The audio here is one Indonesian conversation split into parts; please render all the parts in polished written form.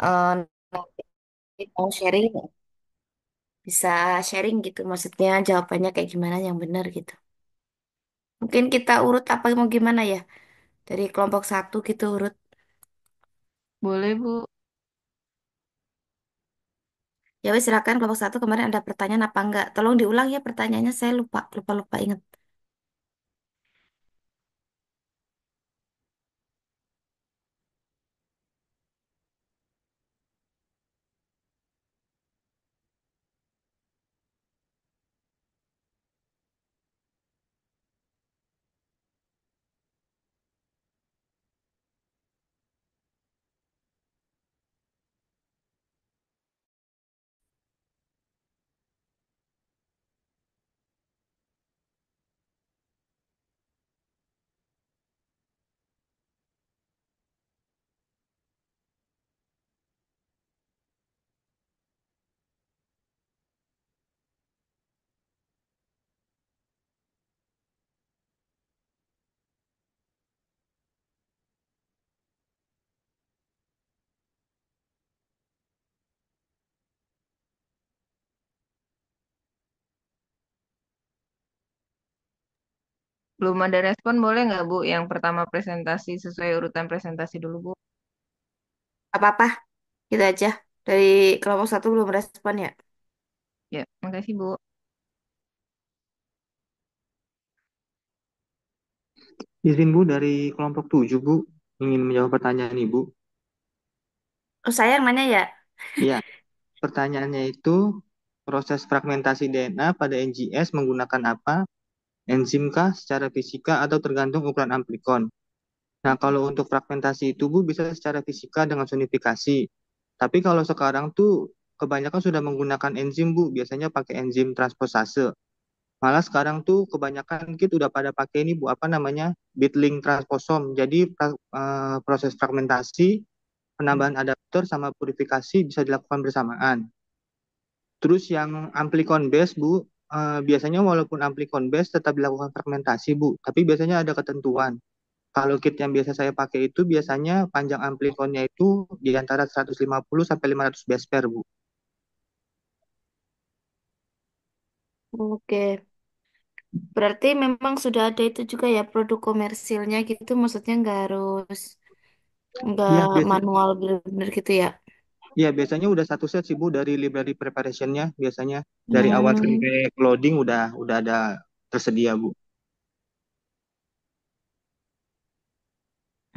Nanti mau sharing, bisa sharing gitu. Maksudnya jawabannya kayak gimana yang benar gitu. Mungkin kita urut apa mau gimana ya? Dari kelompok satu gitu urut. Boleh, Bu. Ya wes silakan kelompok satu kemarin ada pertanyaan apa enggak? Tolong diulang ya pertanyaannya, saya lupa lupa lupa ingat. Belum ada respon, boleh nggak, Bu? Yang pertama presentasi sesuai urutan presentasi dulu, Bu. Apa-apa, gitu aja. Dari kelompok satu belum respon ya. Ya, makasih, Bu. Izin Bu dari kelompok 7 Bu, ingin menjawab pertanyaan Ibu. Oh saya yang nanya ya. Iya, pertanyaannya itu proses fragmentasi DNA pada NGS menggunakan apa? Enzim kah, secara fisika, atau tergantung ukuran amplikon? Nah, kalau untuk fragmentasi itu Bu bisa secara fisika dengan sonifikasi. Tapi kalau sekarang tuh kebanyakan sudah menggunakan enzim Bu, biasanya pakai enzim transposase. Malah sekarang tuh kebanyakan kit udah pada pakai ini Bu, apa namanya? Bit link transposom. Jadi proses fragmentasi, penambahan adaptor sama purifikasi bisa dilakukan bersamaan. Terus yang amplicon base Bu, biasanya walaupun amplicon base tetap dilakukan fragmentasi Bu, tapi biasanya ada ketentuan. Kalau kit yang biasa saya pakai itu biasanya panjang amplikonnya itu di antara 150 sampai 500 base pair Bu. Oke. Berarti memang sudah ada itu juga ya produk komersilnya gitu. Maksudnya nggak Iya, biasanya. manual bener-bener gitu ya. Iya, biasanya udah satu set sih Bu dari library preparationnya biasanya dari awal Hmm, sampai loading udah ada tersedia Bu.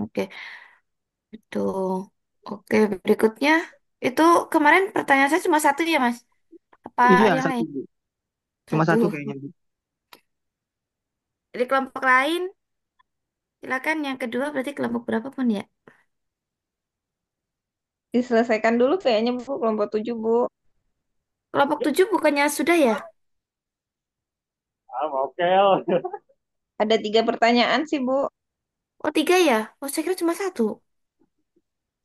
oke. Itu. Oke, berikutnya. Itu kemarin pertanyaan saya cuma satu ya, Mas? Apa Iya, yang satu lain? Bu. Cuma satu Satu. kayaknya Bu. Dari kelompok lain, silakan yang kedua berarti kelompok berapa pun ya? Diselesaikan dulu kayaknya, Bu, kelompok 7, Bu. Kelompok tujuh bukannya sudah ya? Ada 3 pertanyaan sih, Bu. Oh, tiga ya? Oh, saya kira cuma satu.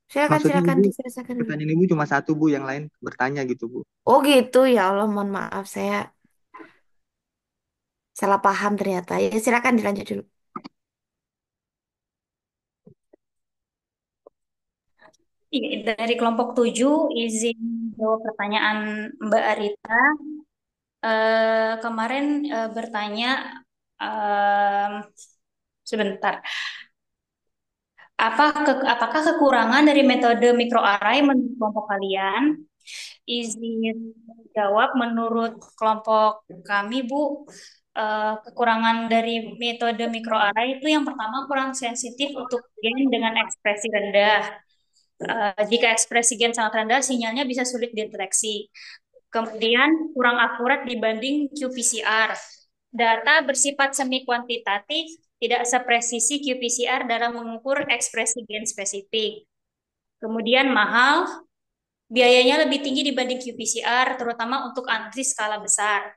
Silakan, Maksudnya silakan Ibu, diselesaikan dulu. pertanyaan Ibu cuma satu Bu, yang lain bertanya gitu Bu. Oh gitu ya Allah, mohon maaf saya salah paham ternyata. Ya silakan dilanjut dulu. Iya, dari kelompok 7 izin jawab pertanyaan Mbak Arita. Kemarin bertanya, em, sebentar, apakah kekurangan dari metode microarray menurut kelompok kalian? Izin jawab menurut kelompok kami, Bu. Kekurangan dari metode microarray itu yang pertama kurang sensitif untuk gen dengan ekspresi rendah. Jika ekspresi gen sangat rendah, sinyalnya bisa sulit dideteksi. Kemudian kurang akurat dibanding qPCR. Data bersifat semi kuantitatif, tidak sepresisi qPCR dalam mengukur ekspresi gen spesifik. Kemudian mahal, biayanya lebih tinggi dibanding qPCR, terutama untuk analisis skala besar.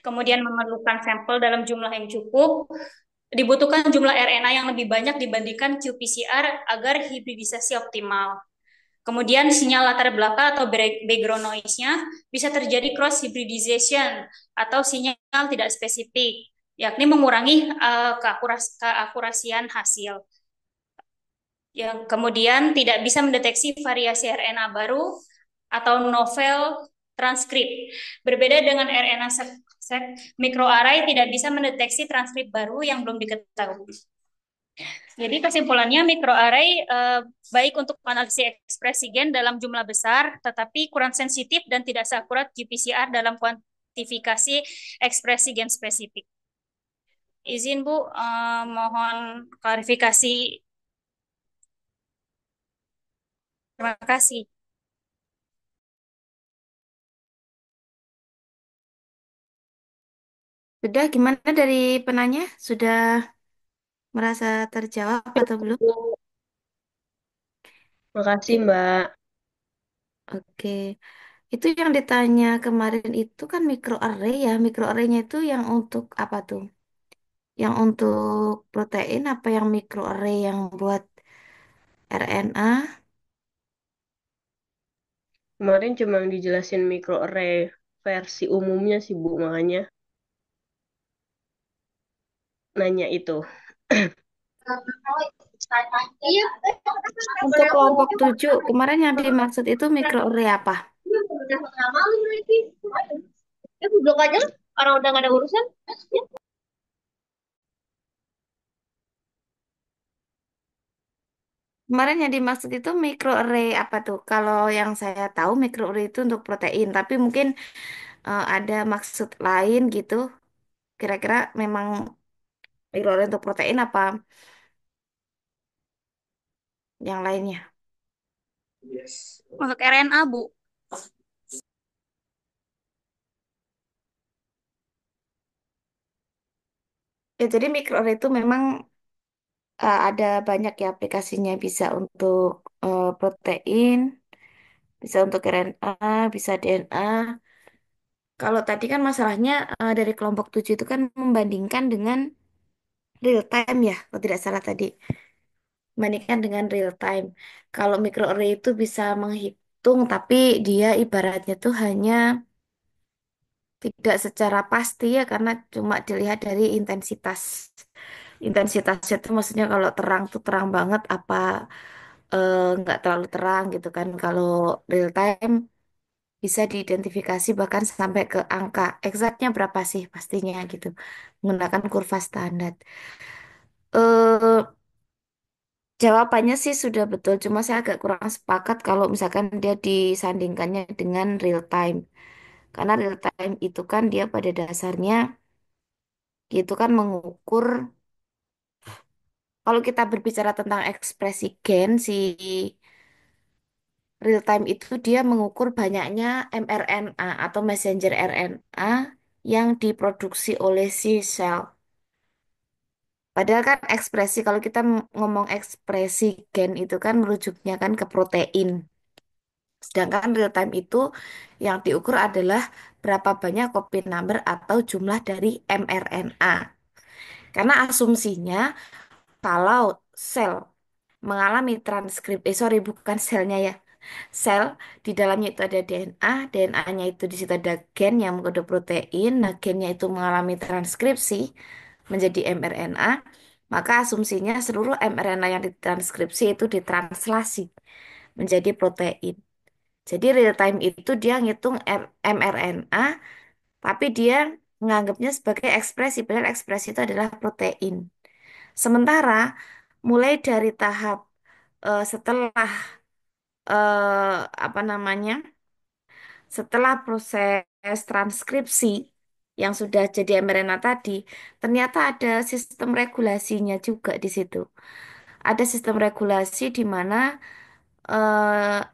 Kemudian memerlukan sampel dalam jumlah yang cukup, dibutuhkan jumlah RNA yang lebih banyak dibandingkan qPCR agar hibridisasi optimal. Kemudian sinyal latar belakang atau background noise-nya bisa terjadi cross hybridization atau sinyal tidak spesifik, yakni mengurangi keakurasian hasil. yang kemudian tidak bisa mendeteksi variasi RNA baru atau novel transkrip. Berbeda dengan RNA sek, mikroarray tidak bisa mendeteksi transkrip baru yang belum diketahui. Jadi kesimpulannya mikroarray baik untuk analisis ekspresi gen dalam jumlah besar, tetapi kurang sensitif dan tidak seakurat qPCR dalam kuantifikasi ekspresi gen spesifik. Izin Bu, mohon klarifikasi. Terima kasih. Sudah gimana dari penanya? Sudah merasa terjawab atau belum? Makasih, Mbak. Oke. Itu yang ditanya kemarin itu kan microarray ya. Microarray-nya itu yang untuk apa tuh? Yang untuk protein apa yang microarray yang buat RNA? Kemarin cuma dijelasin microarray versi umumnya sih, Bu. Makanya nanya itu. Untuk kelompok 7 kemarin yang dimaksud itu microarray apa? Blok aja lah, orang udah gak ada urusan. Kemarin yang dimaksud itu microarray apa tuh? Kalau yang saya tahu microarray itu untuk protein, tapi mungkin ada maksud lain gitu. Kira-kira memang microarray untuk protein apa yang lainnya? Untuk RNA, Bu. Ya, jadi microarray itu memang ada banyak ya aplikasinya. Bisa untuk protein, bisa untuk RNA, bisa DNA. Kalau tadi kan masalahnya dari kelompok 7 itu kan membandingkan dengan real time ya, kalau tidak salah tadi. Membandingkan dengan real time. Kalau microarray itu bisa menghitung, tapi dia ibaratnya tuh hanya tidak secara pasti ya, karena cuma dilihat dari intensitas. Intensitasnya tuh maksudnya kalau terang tuh terang banget, apa nggak terlalu terang gitu kan. Kalau real time bisa diidentifikasi bahkan sampai ke angka eksaknya berapa sih pastinya gitu menggunakan kurva standar. eh Jawabannya sih sudah betul, cuma saya agak kurang sepakat kalau misalkan dia disandingkannya dengan real time. Karena real time itu kan dia pada dasarnya itu kan mengukur, kalau kita berbicara tentang ekspresi gen, si real time itu dia mengukur banyaknya mRNA atau messenger RNA yang diproduksi oleh si sel. Padahal kan ekspresi, kalau kita ngomong ekspresi gen itu kan merujuknya kan ke protein. Sedangkan real time itu yang diukur adalah berapa banyak copy number atau jumlah dari mRNA. Karena asumsinya kalau sel mengalami transkrip, sorry bukan selnya ya. Sel di dalamnya itu ada DNA, DNA-nya itu di situ ada gen yang mengkode protein, nah gennya itu mengalami transkripsi menjadi mRNA, maka asumsinya seluruh mRNA yang ditranskripsi itu ditranslasi menjadi protein. Jadi real time itu dia ngitung mRNA, tapi dia menganggapnya sebagai ekspresi, padahal ekspresi itu adalah protein. Sementara mulai dari tahap setelah apa namanya, setelah proses transkripsi yang sudah jadi mRNA tadi, ternyata ada sistem regulasinya juga di situ. Ada sistem regulasi di mana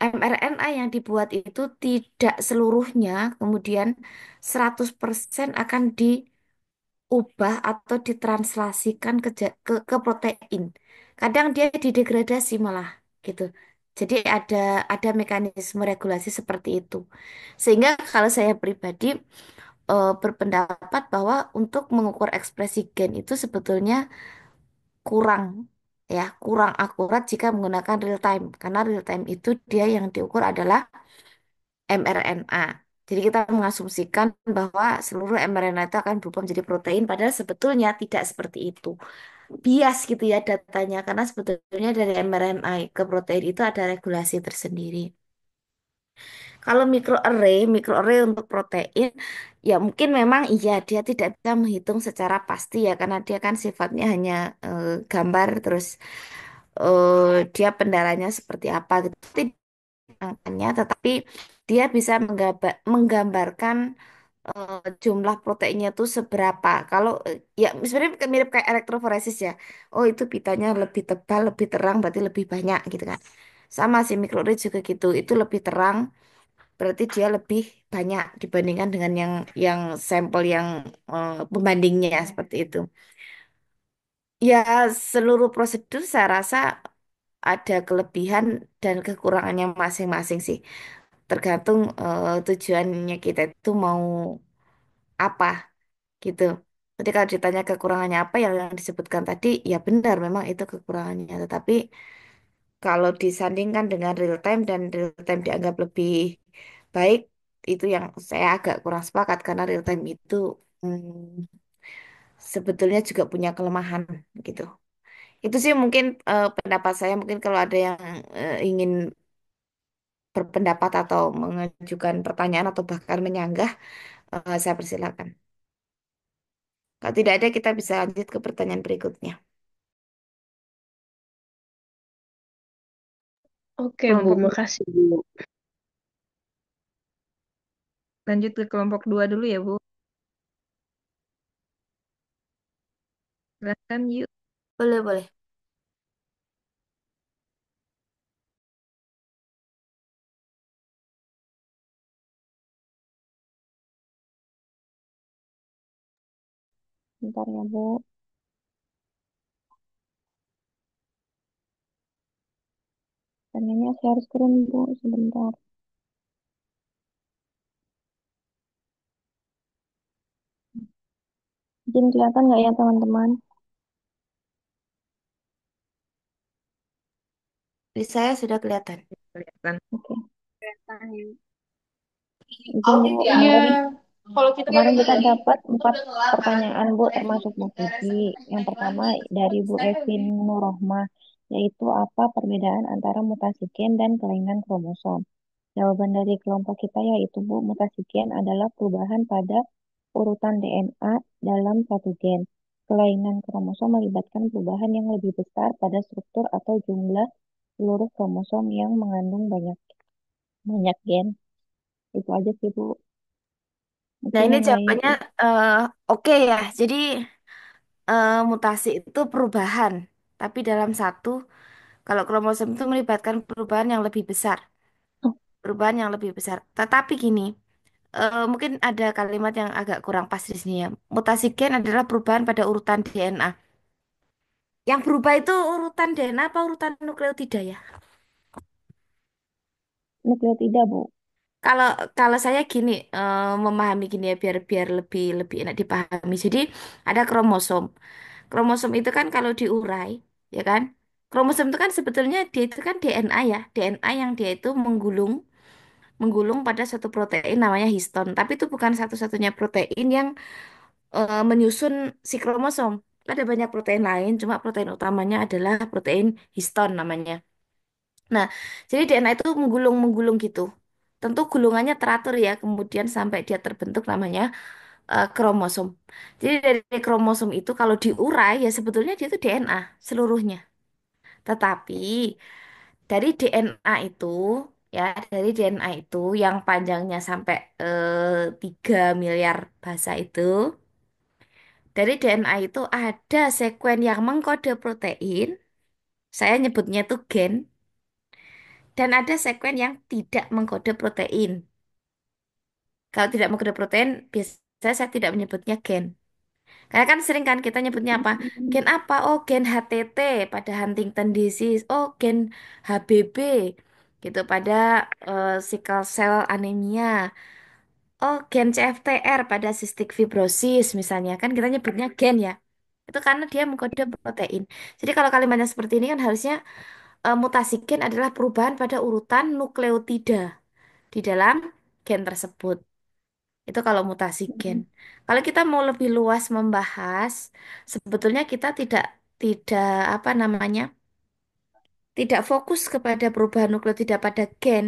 mRNA yang dibuat itu tidak seluruhnya kemudian 100% akan diubah atau ditranslasikan ke protein. Kadang dia didegradasi malah gitu. Jadi ada mekanisme regulasi seperti itu. Sehingga kalau saya pribadi berpendapat bahwa untuk mengukur ekspresi gen itu sebetulnya kurang kurang akurat jika menggunakan real time karena real time itu dia yang diukur adalah mRNA. Jadi kita mengasumsikan bahwa seluruh mRNA itu akan berubah menjadi protein padahal sebetulnya tidak seperti itu. bias gitu ya datanya karena sebetulnya dari mRNA ke protein itu ada regulasi tersendiri. Kalau mikroarray untuk protein, ya mungkin memang iya dia tidak bisa menghitung secara pasti ya karena dia kan sifatnya hanya gambar terus dia pendaranya seperti apa gitu. Tidak angkanya, tetapi dia bisa menggambarkan jumlah proteinnya itu seberapa. Kalau ya sebenarnya mirip kayak elektroforesis ya. Oh itu pitanya lebih tebal, lebih terang, berarti lebih banyak gitu kan. Sama sih mikroarray juga gitu. Itu lebih terang, berarti dia lebih banyak dibandingkan dengan yang sampel yang pembandingnya seperti itu. Ya seluruh prosedur saya rasa ada kelebihan dan kekurangannya masing-masing sih. Tergantung tujuannya kita itu mau apa gitu. Jadi kalau ditanya kekurangannya apa yang disebutkan tadi, ya benar memang itu kekurangannya. Tetapi kalau disandingkan dengan real time dan real time dianggap lebih baik, itu yang saya agak kurang sepakat karena real time itu sebetulnya juga punya kelemahan gitu. Itu sih mungkin pendapat saya. Mungkin kalau ada yang ingin berpendapat atau mengajukan pertanyaan atau bahkan menyanggah, saya persilakan. Kalau tidak ada, kita bisa lanjut ke pertanyaan berikutnya. Oke, Bu. Kelompok Makasih, Bu. lanjut ke kelompok 2 dulu ya, Bu. Silahkan yuk. Boleh, boleh. Bentar ya, Bu. Pertanyaannya saya harus turun, Bu, sebentar. Izin kelihatan nggak ya, teman-teman? Di saya sudah kelihatan. Kelihatan. Oke. Kelihatan. Izin, Bu. Iya, Kemarin, kalau kita kemarin kita dapat 4 pertanyaan, Bu, termasuk Bu Kiki. Yang pertama dari Bu Evin Nurrohmah, yaitu apa perbedaan antara mutasi gen dan kelainan kromosom? Jawaban dari kelompok kita yaitu Bu, mutasi gen adalah perubahan pada urutan DNA dalam satu gen. Kelainan kromosom melibatkan perubahan yang lebih besar pada struktur atau jumlah seluruh kromosom yang mengandung banyak banyak gen. Itu aja sih Bu. Nah, Mungkin ini yang lain. jawabannya oke ya. Jadi mutasi itu perubahan, tapi dalam satu, kalau kromosom itu melibatkan perubahan yang lebih besar, Oh, perubahan yang lebih besar. Tetapi gini, mungkin ada kalimat yang agak kurang pas di sini ya. Mutasi gen adalah perubahan pada urutan DNA. Yang berubah itu urutan DNA apa urutan nukleotida ya? nukleotida Bu. Kalau kalau saya gini memahami gini ya biar biar lebih lebih enak dipahami. Jadi ada kromosom. Kromosom itu kan kalau diurai, ya kan? Kromosom itu kan sebetulnya dia itu kan DNA ya, DNA yang dia itu menggulung menggulung pada suatu protein namanya histon. Tapi itu bukan satu-satunya protein yang menyusun si kromosom. Ada banyak protein lain, cuma protein utamanya adalah protein histon namanya. Nah, jadi DNA itu menggulung-menggulung gitu. Tentu gulungannya teratur ya, kemudian sampai dia terbentuk namanya kromosom. Jadi dari kromosom itu kalau diurai ya sebetulnya dia itu DNA seluruhnya. Tetapi dari DNA itu ya dari DNA itu yang panjangnya sampai 3 miliar basa itu dari DNA itu ada sekuen yang mengkode protein, saya nyebutnya itu gen, dan ada sekuen yang tidak mengkode protein. Kalau tidak mengkode protein, biasanya saya tidak menyebutnya gen. Karena kan sering kan kita nyebutnya apa? Gen apa? Oh, gen HTT pada Huntington disease. Oh, gen HBB gitu pada sickle cell anemia. Oh, gen CFTR pada cystic fibrosis misalnya. Kan kita nyebutnya gen ya. Itu karena dia mengkode protein. Jadi kalau kalimatnya seperti ini kan harusnya mutasi gen adalah perubahan pada urutan nukleotida di dalam gen tersebut. Itu kalau mutasi gen. Kalau kita mau lebih luas membahas, sebetulnya kita tidak tidak apa namanya, tidak fokus kepada perubahan nukleotida pada gen,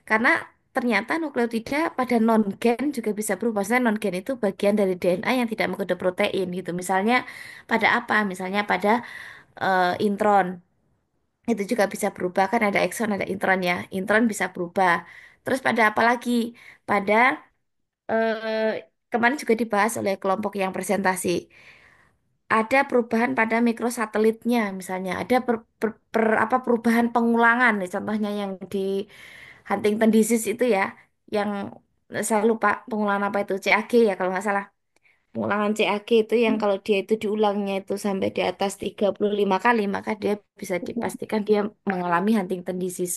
karena ternyata nukleotida pada non-gen juga bisa berubah. Maksudnya non-gen itu bagian dari DNA yang tidak mengkode protein gitu. Misalnya pada apa? Misalnya pada intron. Itu juga bisa berubah, kan ada ekson, ada intron ya. Intron bisa berubah. Terus pada apa lagi? Pada kemarin juga dibahas oleh kelompok yang presentasi. Ada perubahan pada mikrosatelitnya, misalnya ada apa perubahan pengulangan, nih, contohnya yang di Huntington disease itu ya, yang saya lupa pengulangan apa itu, CAG ya kalau nggak salah. Pengulangan CAG itu yang kalau dia itu diulangnya itu sampai di atas 35 kali, maka dia bisa dipastikan dia mengalami Huntington disease.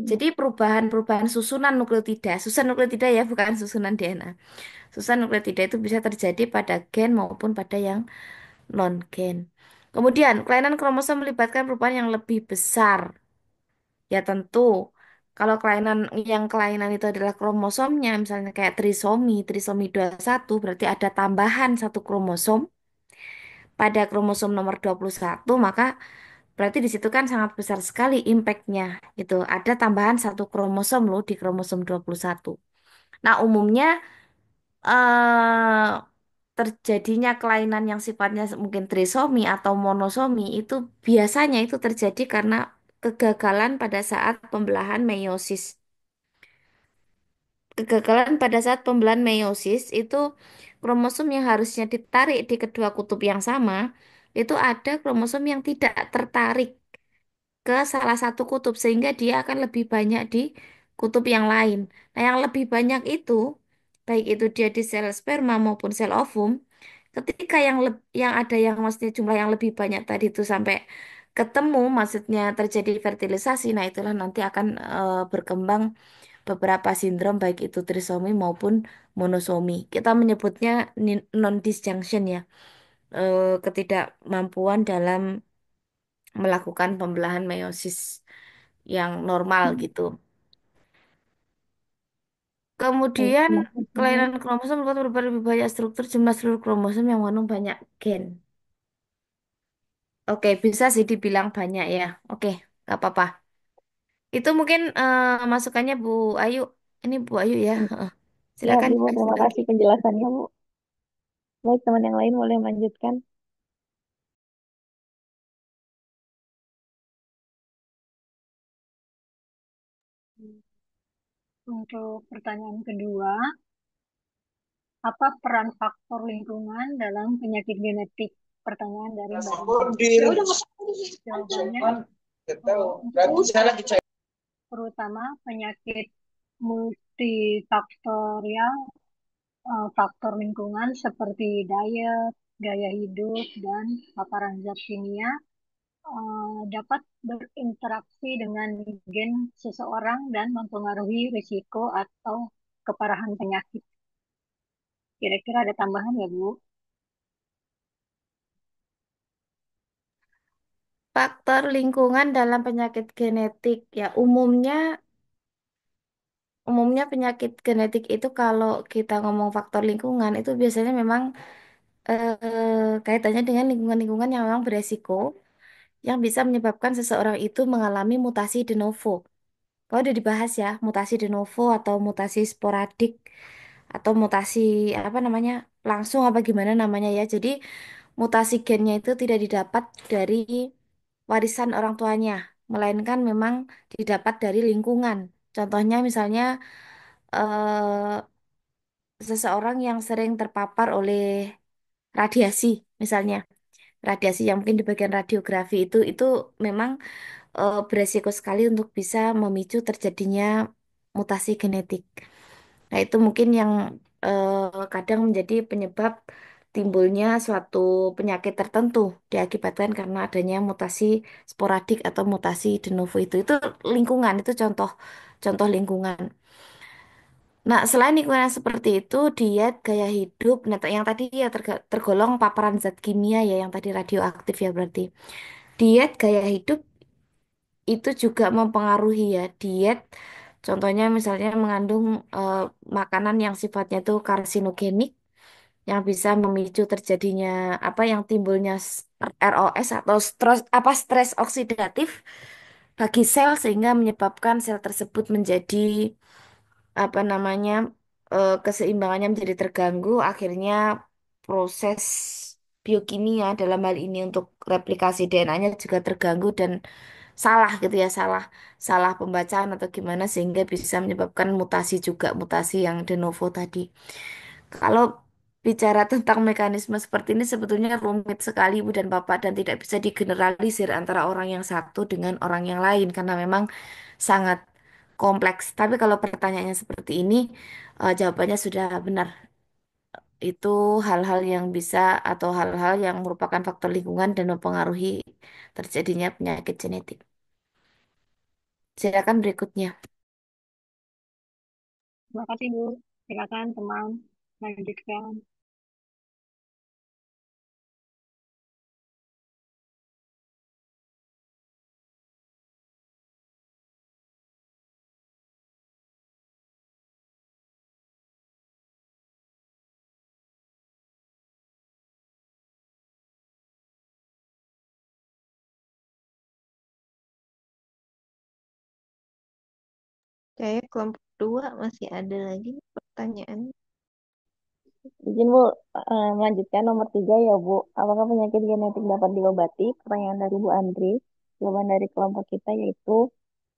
Jadi perubahan-perubahan susunan nukleotida ya, bukan susunan DNA. Susunan nukleotida itu bisa terjadi pada gen maupun pada yang non-gen. Kemudian, kelainan kromosom melibatkan perubahan yang lebih besar. Ya tentu, kalau kelainan itu adalah kromosomnya, misalnya kayak trisomi 21, berarti ada tambahan satu kromosom pada kromosom nomor 21, maka berarti di situ kan sangat besar sekali impactnya gitu. Ada tambahan satu kromosom loh di kromosom 21. Nah, umumnya eh, terjadinya kelainan yang sifatnya mungkin trisomi atau monosomi itu biasanya itu terjadi karena kegagalan pada saat pembelahan meiosis. Kegagalan pada saat pembelahan meiosis itu kromosom yang harusnya ditarik di kedua kutub yang sama, itu ada kromosom yang tidak tertarik ke salah satu kutub sehingga dia akan lebih banyak di kutub yang lain. Nah, yang lebih banyak itu baik itu dia di sel sperma maupun sel ovum, ketika yang ada yang maksudnya jumlah yang lebih banyak tadi itu sampai ketemu maksudnya terjadi fertilisasi, nah itulah nanti akan berkembang beberapa sindrom baik itu trisomi maupun monosomi. Kita menyebutnya non-disjunction ya, ketidakmampuan dalam melakukan pembelahan meiosis yang normal gitu. Baik, Kemudian makasih. kelainan kromosom membuat berubah lebih banyak struktur jumlah seluruh kromosom yang mengandung banyak gen. Oke, bisa sih dibilang banyak ya. Oke, nggak apa-apa. Itu mungkin masukannya Bu Ayu. Ini Bu Ayu ya. Heeh. Ya, Silakan. Bu, terima kasih penjelasannya, Bu. Baik, teman yang lain boleh melanjutkan. Untuk pertanyaan kedua, apa peran faktor lingkungan dalam penyakit genetik? Pertanyaan dari Mbak Rinci. Jawabannya, untuk terutama penyakit multifaktorial, faktor lingkungan seperti diet, gaya hidup, dan paparan zat kimia dapat berinteraksi dengan gen seseorang dan mempengaruhi risiko atau keparahan penyakit. Kira-kira ada tambahan ya, Bu? Faktor lingkungan dalam penyakit genetik ya umumnya penyakit genetik itu kalau kita ngomong faktor lingkungan itu biasanya memang kaitannya dengan lingkungan-lingkungan yang memang beresiko yang bisa menyebabkan seseorang itu mengalami mutasi de novo. Kalau udah dibahas ya, mutasi de novo atau mutasi sporadik atau mutasi apa namanya langsung apa gimana namanya ya. Jadi mutasi gennya itu tidak didapat dari warisan orang tuanya, melainkan memang didapat dari lingkungan. Contohnya misalnya seseorang yang sering terpapar oleh radiasi, misalnya radiasi yang mungkin di bagian radiografi itu memang beresiko sekali untuk bisa memicu terjadinya mutasi genetik. Nah, itu mungkin yang kadang menjadi penyebab timbulnya suatu penyakit tertentu diakibatkan karena adanya mutasi sporadik atau mutasi de novo itu. Itu lingkungan, itu contoh contoh lingkungan. Nah, selain lingkungan seperti itu, diet, gaya hidup, nah, yang tadi ya tergolong paparan zat kimia ya, yang tadi radioaktif ya berarti. Diet, gaya hidup itu juga mempengaruhi ya. Diet, contohnya misalnya mengandung eh, makanan yang sifatnya itu karsinogenik, yang bisa memicu terjadinya yang timbulnya ROS atau stres oksidatif bagi sel sehingga menyebabkan sel tersebut menjadi apa namanya keseimbangannya menjadi terganggu, akhirnya proses biokimia dalam hal ini untuk replikasi DNA-nya juga terganggu dan salah gitu ya, salah salah pembacaan atau gimana sehingga bisa menyebabkan mutasi juga, mutasi yang de novo tadi. Kalau bicara tentang mekanisme seperti ini sebetulnya rumit sekali Ibu dan Bapak dan tidak bisa digeneralisir antara orang yang satu dengan orang yang lain karena memang sangat kompleks. Tapi kalau pertanyaannya seperti ini, jawabannya sudah benar. Itu hal-hal yang bisa atau hal-hal yang merupakan faktor lingkungan dan mempengaruhi terjadinya penyakit genetik. Silakan berikutnya. Terima kasih, Bu. Silakan, teman. Lanjutkan. Kayak kelompok 2 masih ada lagi pertanyaan. Izin, Bu, melanjutkan nomor 3 ya, Bu. Apakah penyakit genetik dapat diobati? Pertanyaan dari Bu Andri. Jawaban dari kelompok kita yaitu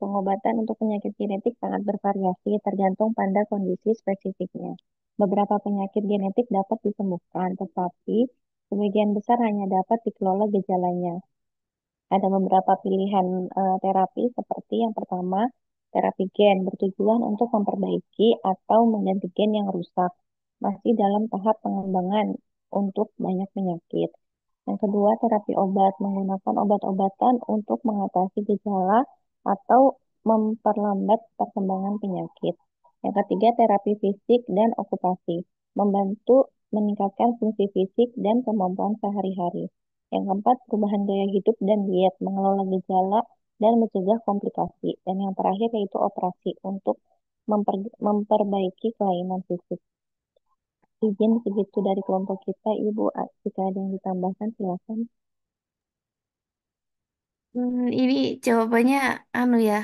pengobatan untuk penyakit genetik sangat bervariasi tergantung pada kondisi spesifiknya. Beberapa penyakit genetik dapat disembuhkan, tetapi sebagian besar hanya dapat dikelola gejalanya. Ada beberapa pilihan terapi seperti yang pertama, terapi gen bertujuan untuk memperbaiki atau mengganti gen yang rusak, masih dalam tahap pengembangan untuk banyak penyakit. Yang kedua, terapi obat menggunakan obat-obatan untuk mengatasi gejala atau memperlambat perkembangan penyakit. Yang ketiga, terapi fisik dan okupasi, membantu meningkatkan fungsi fisik dan kemampuan sehari-hari. Yang keempat, perubahan gaya hidup dan diet, mengelola gejala dan mencegah komplikasi. Dan yang terakhir yaitu operasi untuk memperbaiki kelainan fisik. Izin segitu dari kelompok kita, Ibu. Jika ada yang ditambahkan, silakan. Ini jawabannya ya,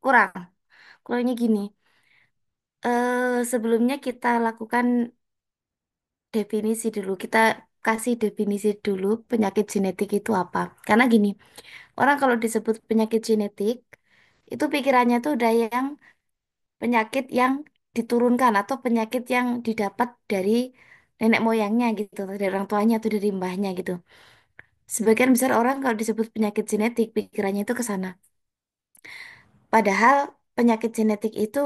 kurang. Kurangnya gini, sebelumnya kita lakukan definisi dulu. Kita kasih definisi dulu penyakit genetik itu apa. Karena gini, orang kalau disebut penyakit genetik, itu pikirannya tuh udah yang penyakit yang diturunkan atau penyakit yang didapat dari nenek moyangnya gitu, dari orang tuanya atau dari mbahnya gitu. Sebagian besar orang kalau disebut penyakit genetik, pikirannya itu ke sana. Padahal penyakit genetik itu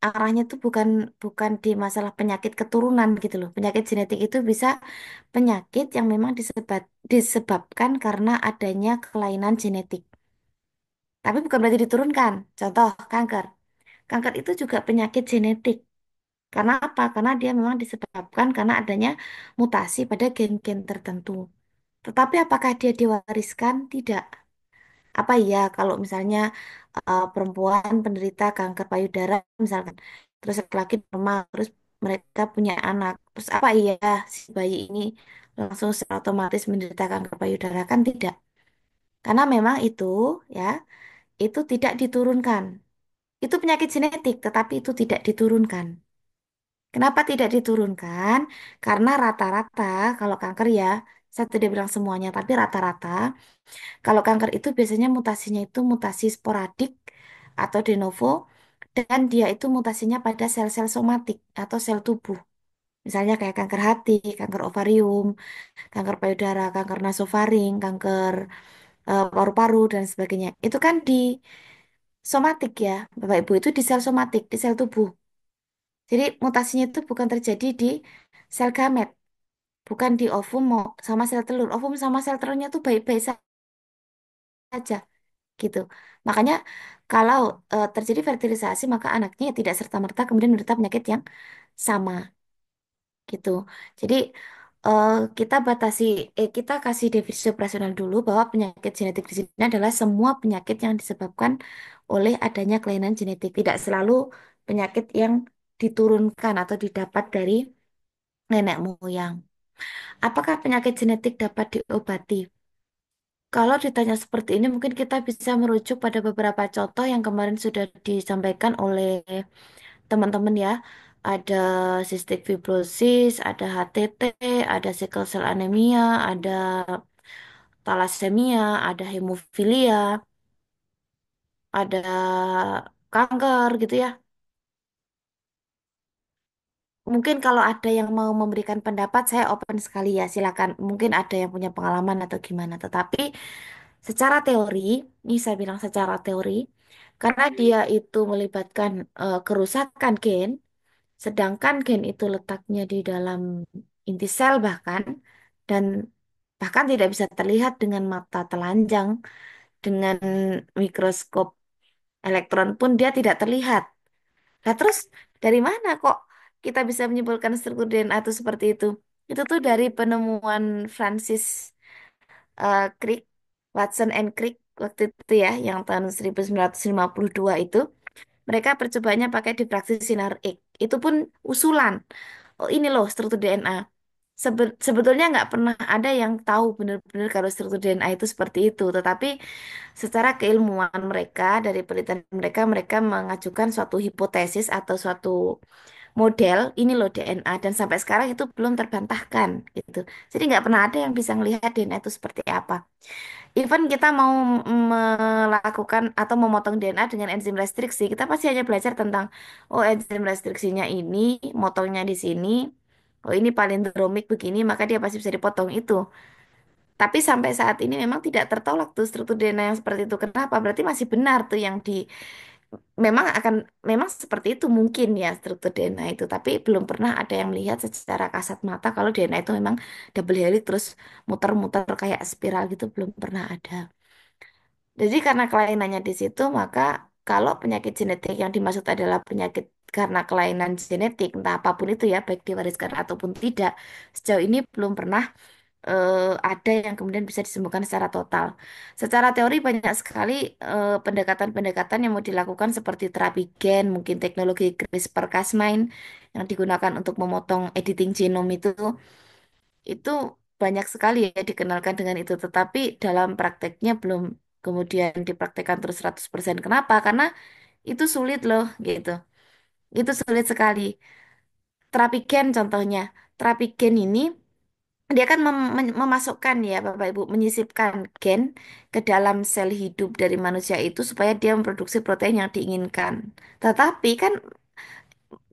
arahnya tuh bukan bukan di masalah penyakit keturunan gitu loh. Penyakit genetik itu bisa penyakit yang memang disebabkan karena adanya kelainan genetik. Tapi bukan berarti diturunkan. Contoh, kanker. Kanker itu juga penyakit genetik. Karena apa? Karena dia memang disebabkan karena adanya mutasi pada gen-gen tertentu. Tetapi apakah dia diwariskan? Tidak. Apa iya kalau misalnya perempuan penderita kanker payudara misalkan, terus laki-laki normal, terus mereka punya anak, terus apa iya si bayi ini langsung secara otomatis menderita kanker payudara? Kan tidak. Karena memang ya, itu tidak diturunkan. Itu penyakit genetik, tetapi itu tidak diturunkan. Kenapa tidak diturunkan? Karena rata-rata kalau kanker ya, saya tidak bilang semuanya, tapi rata-rata kalau kanker itu biasanya mutasinya itu mutasi sporadik atau de novo dan dia itu mutasinya pada sel-sel somatik atau sel tubuh. Misalnya kayak kanker hati, kanker ovarium, kanker payudara, kanker nasofaring, kanker paru-paru dan sebagainya. Itu kan di somatik ya, Bapak Ibu, itu di sel somatik, di sel tubuh. Jadi mutasinya itu bukan terjadi di sel gamet, bukan di ovum sama sel telur. Ovum sama sel telurnya tuh baik-baik saja gitu. Makanya kalau terjadi fertilisasi maka anaknya tidak serta-merta kemudian menderita penyakit yang sama gitu. Jadi eh, kita batasi kita kasih definisi operasional dulu bahwa penyakit genetik di sini adalah semua penyakit yang disebabkan oleh adanya kelainan genetik, tidak selalu penyakit yang diturunkan atau didapat dari nenek moyang. Apakah penyakit genetik dapat diobati? Kalau ditanya seperti ini, mungkin kita bisa merujuk pada beberapa contoh yang kemarin sudah disampaikan oleh teman-teman ya. Ada cystic fibrosis, ada HTT, ada sickle cell anemia, ada thalassemia, ada hemofilia, ada kanker gitu ya. Mungkin kalau ada yang mau memberikan pendapat, saya open sekali ya, silakan. Mungkin ada yang punya pengalaman atau gimana. Tetapi secara teori, ini saya bilang secara teori, karena dia itu melibatkan kerusakan gen, sedangkan gen itu letaknya di dalam inti sel bahkan, dan bahkan tidak bisa terlihat dengan mata telanjang, dengan mikroskop elektron pun dia tidak terlihat. Nah, terus dari mana kok kita bisa menyimpulkan struktur DNA itu seperti itu? Itu tuh dari penemuan Francis Crick, Watson and Crick waktu itu ya, yang tahun 1952 itu. Mereka percobanya pakai difraksi sinar X. Itu pun usulan. Oh ini loh struktur DNA. Sebetulnya nggak pernah ada yang tahu benar-benar kalau struktur DNA itu seperti itu. Tetapi secara keilmuan mereka, dari penelitian mereka, mereka mengajukan suatu hipotesis atau suatu model, ini loh DNA. Dan sampai sekarang itu belum terbantahkan gitu. Jadi nggak pernah ada yang bisa melihat DNA itu seperti apa. Even kita mau melakukan atau memotong DNA dengan enzim restriksi, kita pasti hanya belajar tentang, oh enzim restriksinya ini, motongnya di sini, oh ini palindromik begini, maka dia pasti bisa dipotong itu. Tapi sampai saat ini memang tidak tertolak tuh struktur DNA yang seperti itu. Kenapa? Berarti masih benar tuh yang memang akan, memang seperti itu mungkin ya struktur DNA itu. Tapi belum pernah ada yang melihat secara kasat mata kalau DNA itu memang double helix terus muter-muter kayak spiral gitu, belum pernah ada. Jadi karena kelainannya di situ, maka kalau penyakit genetik yang dimaksud adalah penyakit karena kelainan genetik, entah apapun itu ya, baik diwariskan ataupun tidak, sejauh ini belum pernah ada yang kemudian bisa disembuhkan secara total. Secara teori banyak sekali pendekatan-pendekatan yang mau dilakukan seperti terapi gen, mungkin teknologi CRISPR-Cas9 yang digunakan untuk memotong editing genom itu banyak sekali ya dikenalkan dengan itu, tetapi dalam prakteknya belum kemudian dipraktekkan terus 100%. Kenapa? Karena itu sulit loh gitu. Itu sulit sekali. Terapi gen contohnya. Terapi gen ini dia kan memasukkan ya Bapak Ibu, menyisipkan gen ke dalam sel hidup dari manusia itu supaya dia memproduksi protein yang diinginkan. Tetapi kan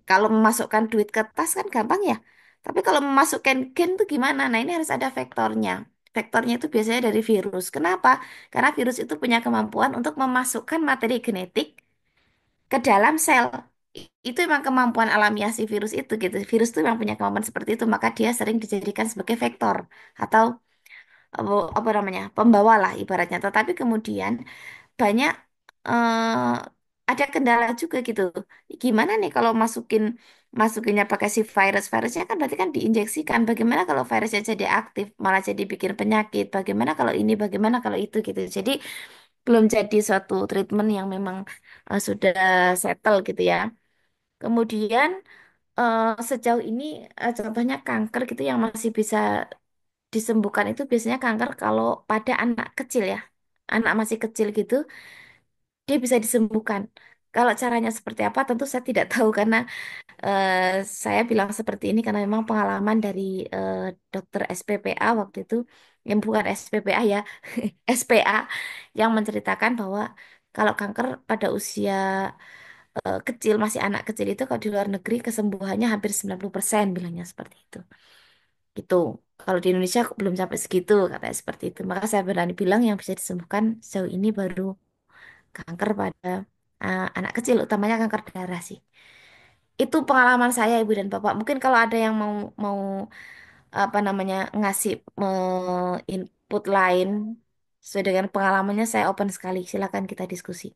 kalau memasukkan duit ke tas kan gampang ya. Tapi kalau memasukkan gen tuh gimana? Nah, ini harus ada vektornya. Vektornya itu biasanya dari virus. Kenapa? Karena virus itu punya kemampuan untuk memasukkan materi genetik ke dalam sel. Itu emang kemampuan alamiah si virus itu gitu. Virus itu memang punya kemampuan seperti itu, maka dia sering dijadikan sebagai vektor atau apa namanya? Pembawa lah ibaratnya. Tetapi kemudian banyak ada kendala juga gitu. Gimana nih kalau masukinnya pakai si virusnya kan berarti kan diinjeksikan. Bagaimana kalau virusnya jadi aktif malah jadi bikin penyakit? Bagaimana kalau ini? Bagaimana kalau itu gitu. Jadi belum jadi suatu treatment yang memang sudah settle gitu ya. Kemudian sejauh ini contohnya kanker gitu yang masih bisa disembuhkan itu biasanya kanker kalau pada anak kecil ya. Anak masih kecil gitu dia bisa disembuhkan. Kalau caranya seperti apa, tentu saya tidak tahu karena eh, saya bilang seperti ini karena memang pengalaman dari dokter SPPA waktu itu, yang bukan SPPA ya, SPA, yang menceritakan bahwa kalau kanker pada usia kecil, masih anak kecil itu kalau di luar negeri kesembuhannya hampir 90% bilangnya seperti itu. Gitu. Kalau di Indonesia belum sampai segitu, katanya seperti itu. Maka saya berani bilang yang bisa disembuhkan sejauh ini baru kanker pada anak kecil, utamanya kanker darah sih. Itu pengalaman saya Ibu dan Bapak. Mungkin kalau ada yang mau mau apa namanya ngasih input lain sesuai dengan pengalamannya, saya open sekali. Silakan kita diskusi.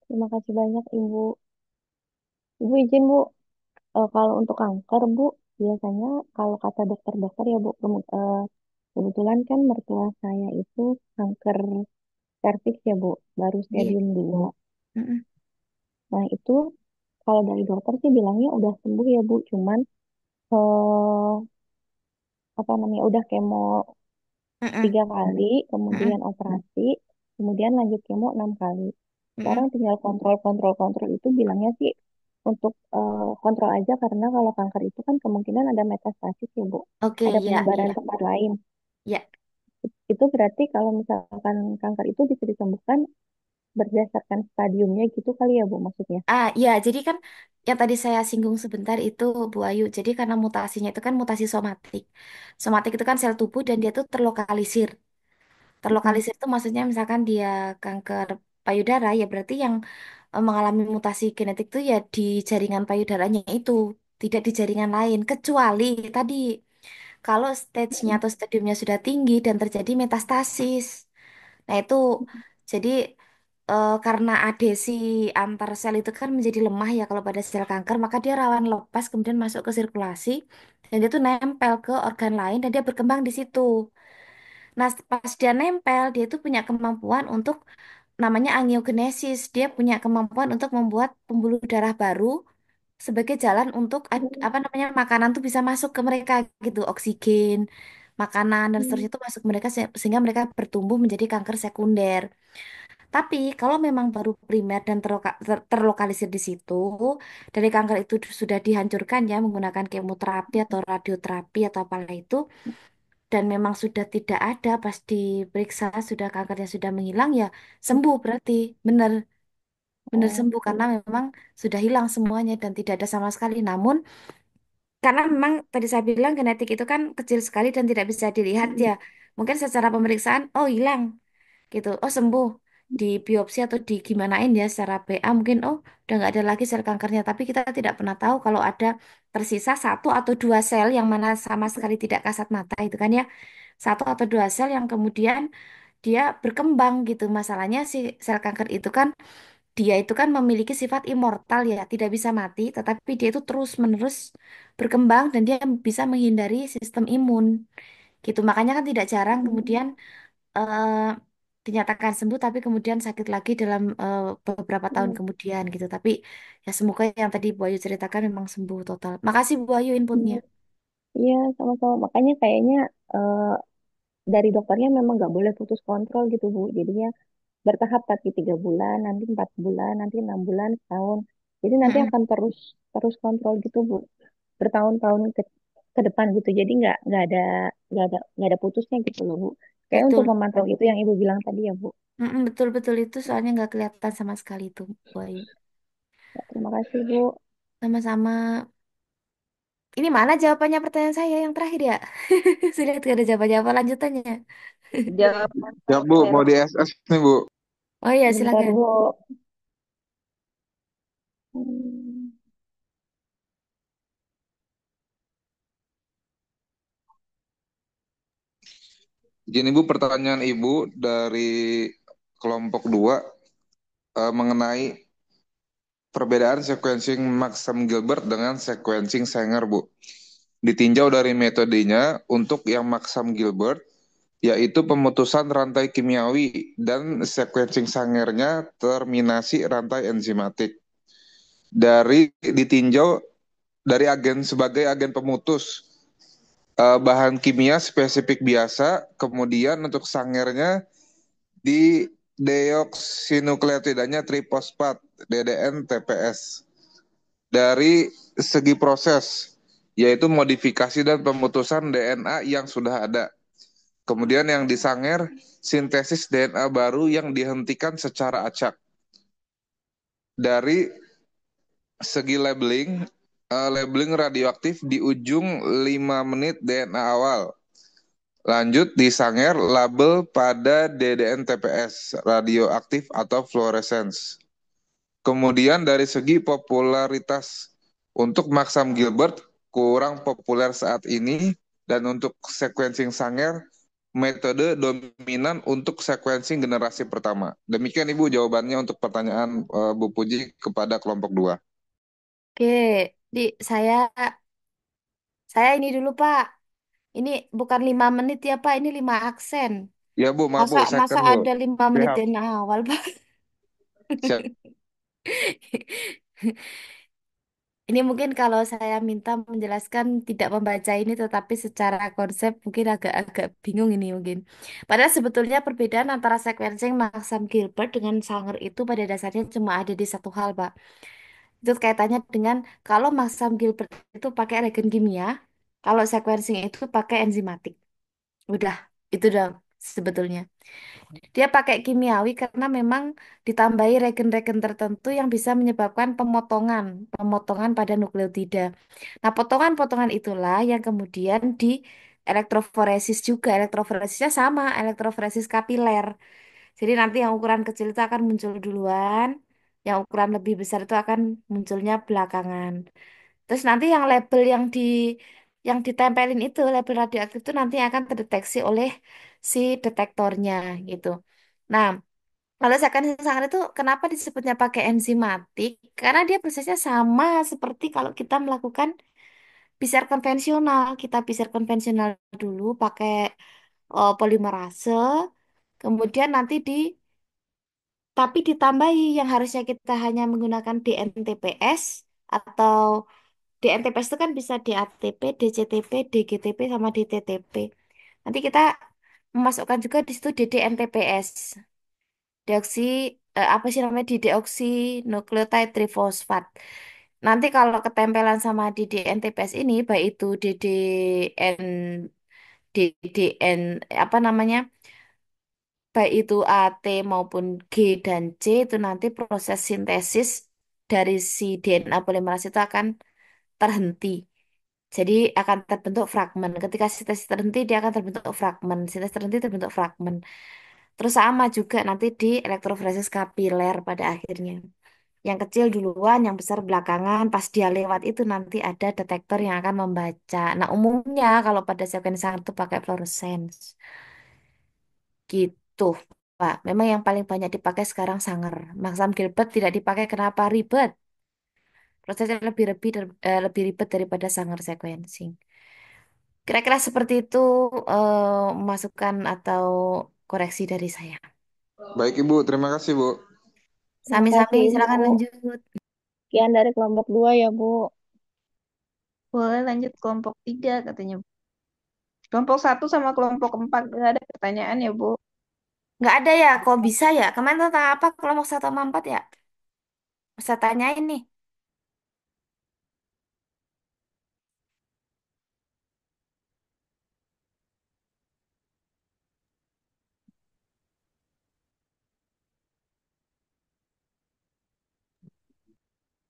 Terima kasih banyak Ibu. Ibu izin Bu, kalau untuk kanker Bu, biasanya kalau kata dokter-dokter ya Bu, Kebetulan kan mertua saya itu kanker serviks ya Bu, baru Iya. stadium 2. Mm-mm. Nah itu kalau dari dokter sih bilangnya udah sembuh ya Bu, cuman eh, apa namanya udah kemo Mm-mm. 3 kali, kemudian Mm-mm. operasi, kemudian lanjut kemo 6 kali. Sekarang Mm-mm. tinggal kontrol itu bilangnya sih untuk kontrol aja karena kalau kanker itu kan kemungkinan ada metastasis ya Bu, Oke, ada ya, penyebaran iya. tempat lain. Ya. Itu berarti kalau misalkan kanker itu bisa disembuhkan berdasarkan stadiumnya gitu kali ya Bu maksudnya. Ya, jadi kan yang tadi saya singgung sebentar itu Bu Ayu. Jadi karena mutasinya itu kan mutasi somatik. Somatik itu kan sel tubuh dan dia tuh terlokalisir. Mm-mm. Terlokalisir itu maksudnya misalkan dia kanker payudara ya berarti yang mengalami mutasi genetik itu ya di jaringan payudaranya itu, tidak di jaringan lain. Kecuali tadi kalau stage-nya Mm-mm. atau stadiumnya sudah tinggi dan terjadi metastasis. Nah itu jadi karena adesi antar sel itu kan menjadi lemah ya kalau pada sel kanker, maka dia rawan lepas kemudian masuk ke sirkulasi dan dia tuh nempel ke organ lain dan dia berkembang di situ. Nah, pas dia nempel, dia itu punya kemampuan untuk namanya angiogenesis. Dia punya kemampuan untuk membuat pembuluh darah baru sebagai jalan untuk apa namanya makanan tuh bisa masuk ke mereka gitu, oksigen, makanan dan seterusnya itu masuk ke mereka sehingga mereka bertumbuh menjadi kanker sekunder. Tapi kalau memang baru primer dan terlokalisir di situ, dari kanker itu sudah dihancurkan ya menggunakan kemoterapi atau radioterapi atau apalah itu, dan memang sudah tidak ada pas diperiksa sudah kankernya sudah menghilang ya sembuh berarti benar benar Oh, sembuh karena memang sudah hilang semuanya dan tidak ada sama sekali. Namun karena memang tadi saya bilang genetik itu kan kecil sekali dan tidak bisa dilihat ya. Mungkin secara pemeriksaan oh hilang gitu. Oh sembuh di biopsi atau di gimanain ya secara PA mungkin oh udah nggak ada lagi sel kankernya. Tapi kita tidak pernah tahu kalau ada tersisa satu atau dua sel yang mana sama sekali tidak kasat mata itu kan ya. Satu atau dua sel yang kemudian dia berkembang gitu. Masalahnya si sel kanker itu kan dia itu kan memiliki sifat immortal ya, tidak bisa mati, tetapi dia itu terus-menerus berkembang dan dia bisa menghindari sistem imun gitu. Makanya kan tidak jarang kemudian eh, dinyatakan sembuh tapi kemudian sakit lagi dalam beberapa tahun mm, kemudian gitu. Tapi ya semoga yang tadi Bu Ayu ceritakan memang sembuh total. Makasih Bu Ayu inputnya. mm. Iya, sama-sama. Makanya kayaknya eh, dari dokternya memang nggak boleh putus kontrol gitu Bu. Jadinya bertahap tapi 3 bulan, nanti 4 bulan, nanti 6 bulan, setahun. Jadi nanti Mm-mm, akan terus terus kontrol gitu Bu, bertahun-tahun ke depan gitu. Jadi nggak ada putusnya gitu loh Bu. Kayak untuk betul. memantau itu yang Ibu bilang tadi ya Bu. Mm-mm, betul-betul itu soalnya nggak kelihatan sama sekali itu Bu Ayu. Ya, terima kasih Bu. Sama-sama. Ini mana jawabannya pertanyaan saya yang terakhir ya? Saya lihat gak ada jawaban-jawaban lanjutannya. Jawaban Ya Bu, terakhir. mau di SS nih Bu. Oh iya, Bentar silakan. Bu. Hmm, Gini Bu, pertanyaan Ibu dari kelompok 2 mengenai perbedaan sequencing Maxam Gilbert dengan sequencing Sanger Bu. Ditinjau dari metodenya untuk yang Maxam Gilbert, yaitu pemutusan rantai kimiawi dan sequencing Sangernya terminasi rantai enzimatik. Dari ditinjau dari agen sebagai agen pemutus bahan kimia spesifik biasa, kemudian untuk sangernya di deoksinukleotidanya trifosfat DDN TPS. Dari segi proses, yaitu modifikasi dan pemutusan DNA yang sudah ada. Kemudian yang disanger, sintesis DNA baru yang dihentikan secara acak. Dari segi labeling, labeling radioaktif di ujung 5 menit DNA awal. Lanjut disanger label pada DDN TPS, radioaktif atau fluorescence. Kemudian dari segi popularitas, untuk Maxam Gilbert kurang populer saat ini, dan untuk sequencing Sanger, metode dominan untuk sequencing generasi pertama. Demikian Ibu jawabannya untuk pertanyaan Bu Puji kepada kelompok 2. Oke, di saya ini dulu Pak. Ini bukan 5 menit ya Pak, ini 5 aksen. Ya Bu, maaf Masa Bu, masa second Bu. ada 5 menit Siap, dari awal Pak? siap. Ini mungkin kalau saya minta menjelaskan tidak membaca ini tetapi secara konsep mungkin agak-agak bingung ini mungkin. Padahal sebetulnya perbedaan antara sequencing Maxam Gilbert dengan Sanger itu pada dasarnya cuma ada di satu hal, Pak. Itu kaitannya dengan kalau Maxam Gilbert itu pakai reagen kimia, kalau sequencing itu pakai enzimatik. Udah, itu udah sebetulnya. Dia pakai kimiawi karena memang ditambahi regen-regen tertentu yang bisa menyebabkan pemotongan pada nukleotida. Nah, potongan-potongan itulah yang kemudian di elektroforesis juga. Elektroforesisnya sama, elektroforesis kapiler. Jadi nanti yang ukuran kecil itu akan muncul duluan, yang ukuran lebih besar itu akan munculnya belakangan. Terus nanti yang label yang ditempelin itu, label radioaktif itu nanti akan terdeteksi oleh si detektornya gitu. Nah, kalau sequencing sangar itu kenapa disebutnya pakai enzimatik? Karena dia prosesnya sama seperti kalau kita melakukan PCR konvensional. Kita PCR konvensional dulu pakai polimerase, kemudian nanti tapi ditambahi yang harusnya kita hanya menggunakan DNTPS atau DNTPS itu kan bisa DATP, DCTP, DGTP sama DTTP. Nanti kita memasukkan juga di situ DDNTPS. Deoksi apa sih namanya di deoksi nukleotide trifosfat. Nanti kalau ketempelan sama di DNTPS ini baik itu DDN apa namanya baik itu AT maupun G dan C itu nanti proses sintesis dari si DNA polimerase itu akan terhenti. Jadi akan terbentuk fragmen. Ketika sintesis terhenti dia akan terbentuk fragmen. Sintesis terhenti terbentuk fragmen. Terus sama juga nanti di elektroforesis kapiler pada akhirnya. Yang kecil duluan, yang besar belakangan. Pas dia lewat itu nanti ada detektor yang akan membaca. Nah, umumnya kalau pada sequencing itu pakai fluorescence. Gitu, Pak. Memang yang paling banyak dipakai sekarang Sanger. Maxam Gilbert tidak dipakai kenapa ribet? Prosesnya lebih ribet daripada Sanger sequencing. Kira-kira seperti itu masukan atau koreksi dari saya. Baik Ibu, terima kasih Bu. Terima Sami-sami, kasih, silakan Bu. lanjut. Sekian dari kelompok 2 ya, Bu. Boleh lanjut kelompok 3 katanya. Kelompok 1 sama kelompok 4 nggak ada pertanyaan ya, Bu? Nggak ada ya, kok bisa ya? Kemarin tentang apa kelompok 1 sama 4 ya? Bisa tanyain nih.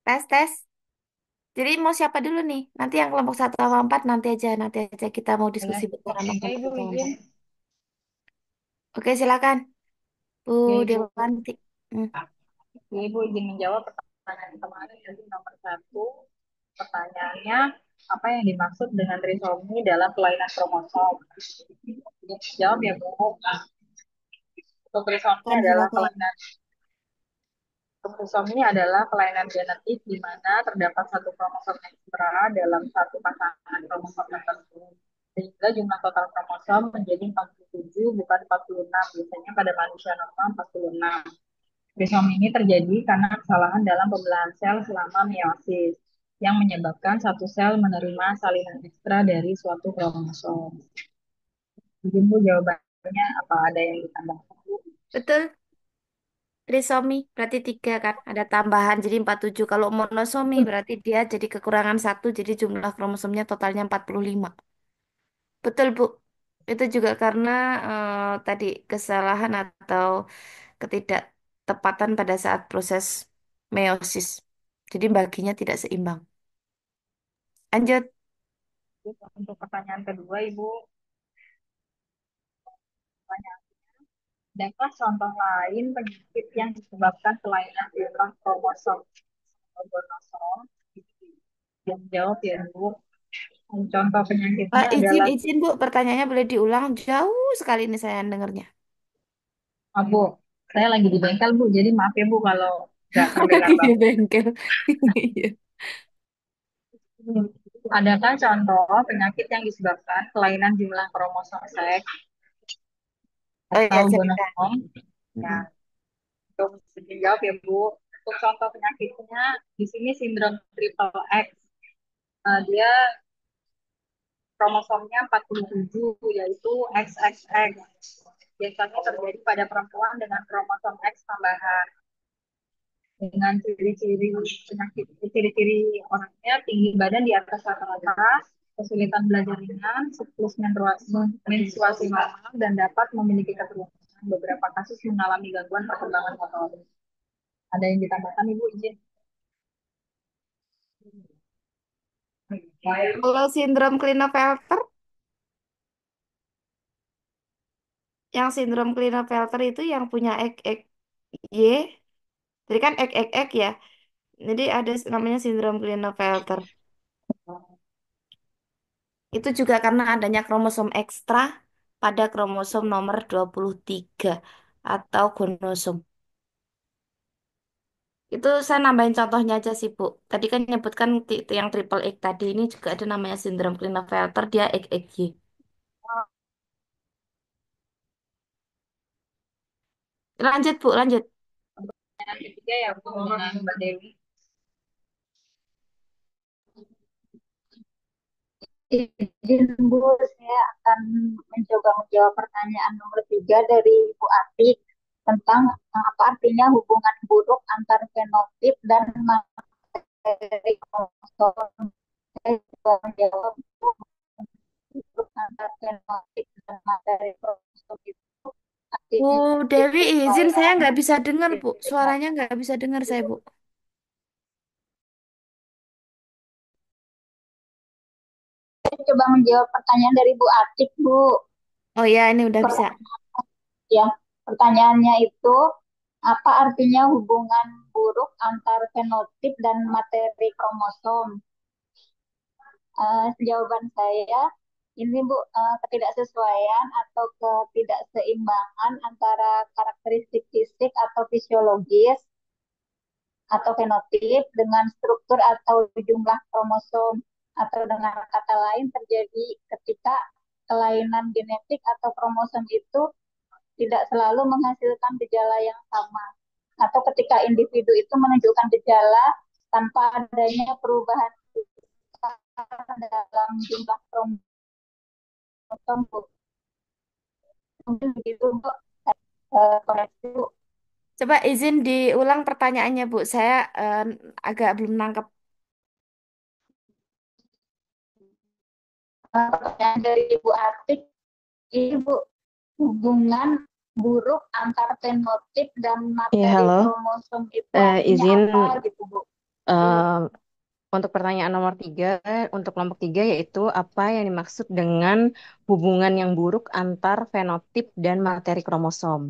Tes, tes. Jadi mau siapa dulu nih? Nanti yang kelompok 1 sama 4 nanti aja kita mau Boleh. diskusi Kelompok bersama 3 kelompok Ibu 1 sama 4. izin. Oke, silakan. Bu Ya, Ibu. Dewanti. Hmm. Ya, Ibu izin menjawab pertanyaan kemarin jadi nomor 1. Pertanyaannya, apa yang dimaksud dengan trisomi dalam kelainan kromosom? Jawab ya, Bu. Untuk trisomi Kan adalah silakan. kelainan Kromosom ini adalah kelainan genetik di mana terdapat satu kromosom ekstra dalam satu pasangan kromosom tertentu. Sehingga jumlah total kromosom menjadi 47 bukan 46. Biasanya pada manusia normal 46. Trisomi ini terjadi karena kesalahan dalam pembelahan sel selama meiosis yang menyebabkan satu sel menerima salinan ekstra dari suatu kromosom. Jadi Bu jawabannya apa ada yang ditambahkan? Betul. Trisomi berarti 3 kan. Ada tambahan jadi 47. Kalau monosomi berarti dia jadi kekurangan 1. Jadi jumlah kromosomnya totalnya 45. Betul, Bu. Itu juga karena tadi kesalahan atau ketidaktepatan pada saat proses meiosis. Jadi baginya tidak seimbang. Lanjut. Untuk pertanyaan kedua, Ibu, adakah contoh lain penyakit yang disebabkan kelainan ulang kromosom kromosom? Yang jawab ya, Bu. Contoh penyakitnya Izin, adalah izin Bu, pertanyaannya boleh diulang. Jauh sekali ini saya dengarnya. Bu. Saya lagi di bengkel, Bu. Jadi maaf ya, Bu, kalau nggak Oh, terdengar lagi di bagus. bengkel. Iya. Adakah contoh penyakit yang disebabkan kelainan jumlah kromosom seks Oh atau ya, cerita. gonosom? Ya, Mm-mm. untuk dijawab ya Bu. Untuk contoh penyakitnya di sini sindrom triple X. Dia kromosomnya 47 yaitu XXX. Biasanya terjadi pada perempuan dengan kromosom X tambahan. Dengan ciri-ciri penyakit, ciri-ciri orangnya tinggi badan di atas rata-rata, kesulitan belajar ringan, siklus menstruasi normal, dan dapat memiliki keturunan. Beberapa kasus mengalami gangguan perkembangan motorik. Ada yang ditambahkan Ibu izin? Kalau sindrom Klinefelter, yang sindrom Klinefelter itu yang punya XXY, jadi kan XXX ya. Jadi ada namanya sindrom Klinefelter. Itu juga karena adanya kromosom ekstra pada kromosom nomor 23 atau gonosom. Itu saya nambahin contohnya aja sih, Bu. Tadi kan nyebutkan yang triple X tadi ini juga ada namanya sindrom Klinefelter, dia XXY. Lanjut, Bu, lanjut. Yang ketiga ya Bu, dengan Mbak Dewi. Izin Bu, saya akan mencoba menjawab pertanyaan nomor 3 dari Bu Atik tentang apa artinya hubungan buruk antar fenotip dan materi kromosom. Saya coba menjawab buruk antar fenotip dan materi kromosom itu Bu artinya Dewi, izin saya kesesuaian nggak bisa dengar, Bu. genetik. Suaranya nggak bisa dengar saya, Bu. Saya coba menjawab pertanyaan dari Bu Atik, Bu. Oh ya, ini udah bisa. Ya, pertanyaannya itu apa artinya hubungan buruk antar fenotip dan materi kromosom? Jawaban saya ini Bu, ketidaksesuaian atau ketidakseimbangan antara karakteristik fisik atau fisiologis atau fenotip dengan struktur atau jumlah kromosom, atau dengan kata lain terjadi ketika kelainan genetik atau kromosom itu tidak selalu menghasilkan gejala yang sama, atau ketika individu itu menunjukkan gejala tanpa adanya perubahan dalam jumlah kromosom. Mungkin begitu Bu. Koreksi Bu. Coba izin diulang pertanyaannya, Bu. Saya agak belum nangkep. Pertanyaan dari Ibu Atik, Ibu, hubungan buruk antar fenotip dan Ya, materi halo. kromosom itu artinya Izin apa gitu Bu? eh, untuk pertanyaan nomor 3, untuk kelompok 3 yaitu apa yang dimaksud dengan hubungan yang buruk antar fenotip dan materi kromosom.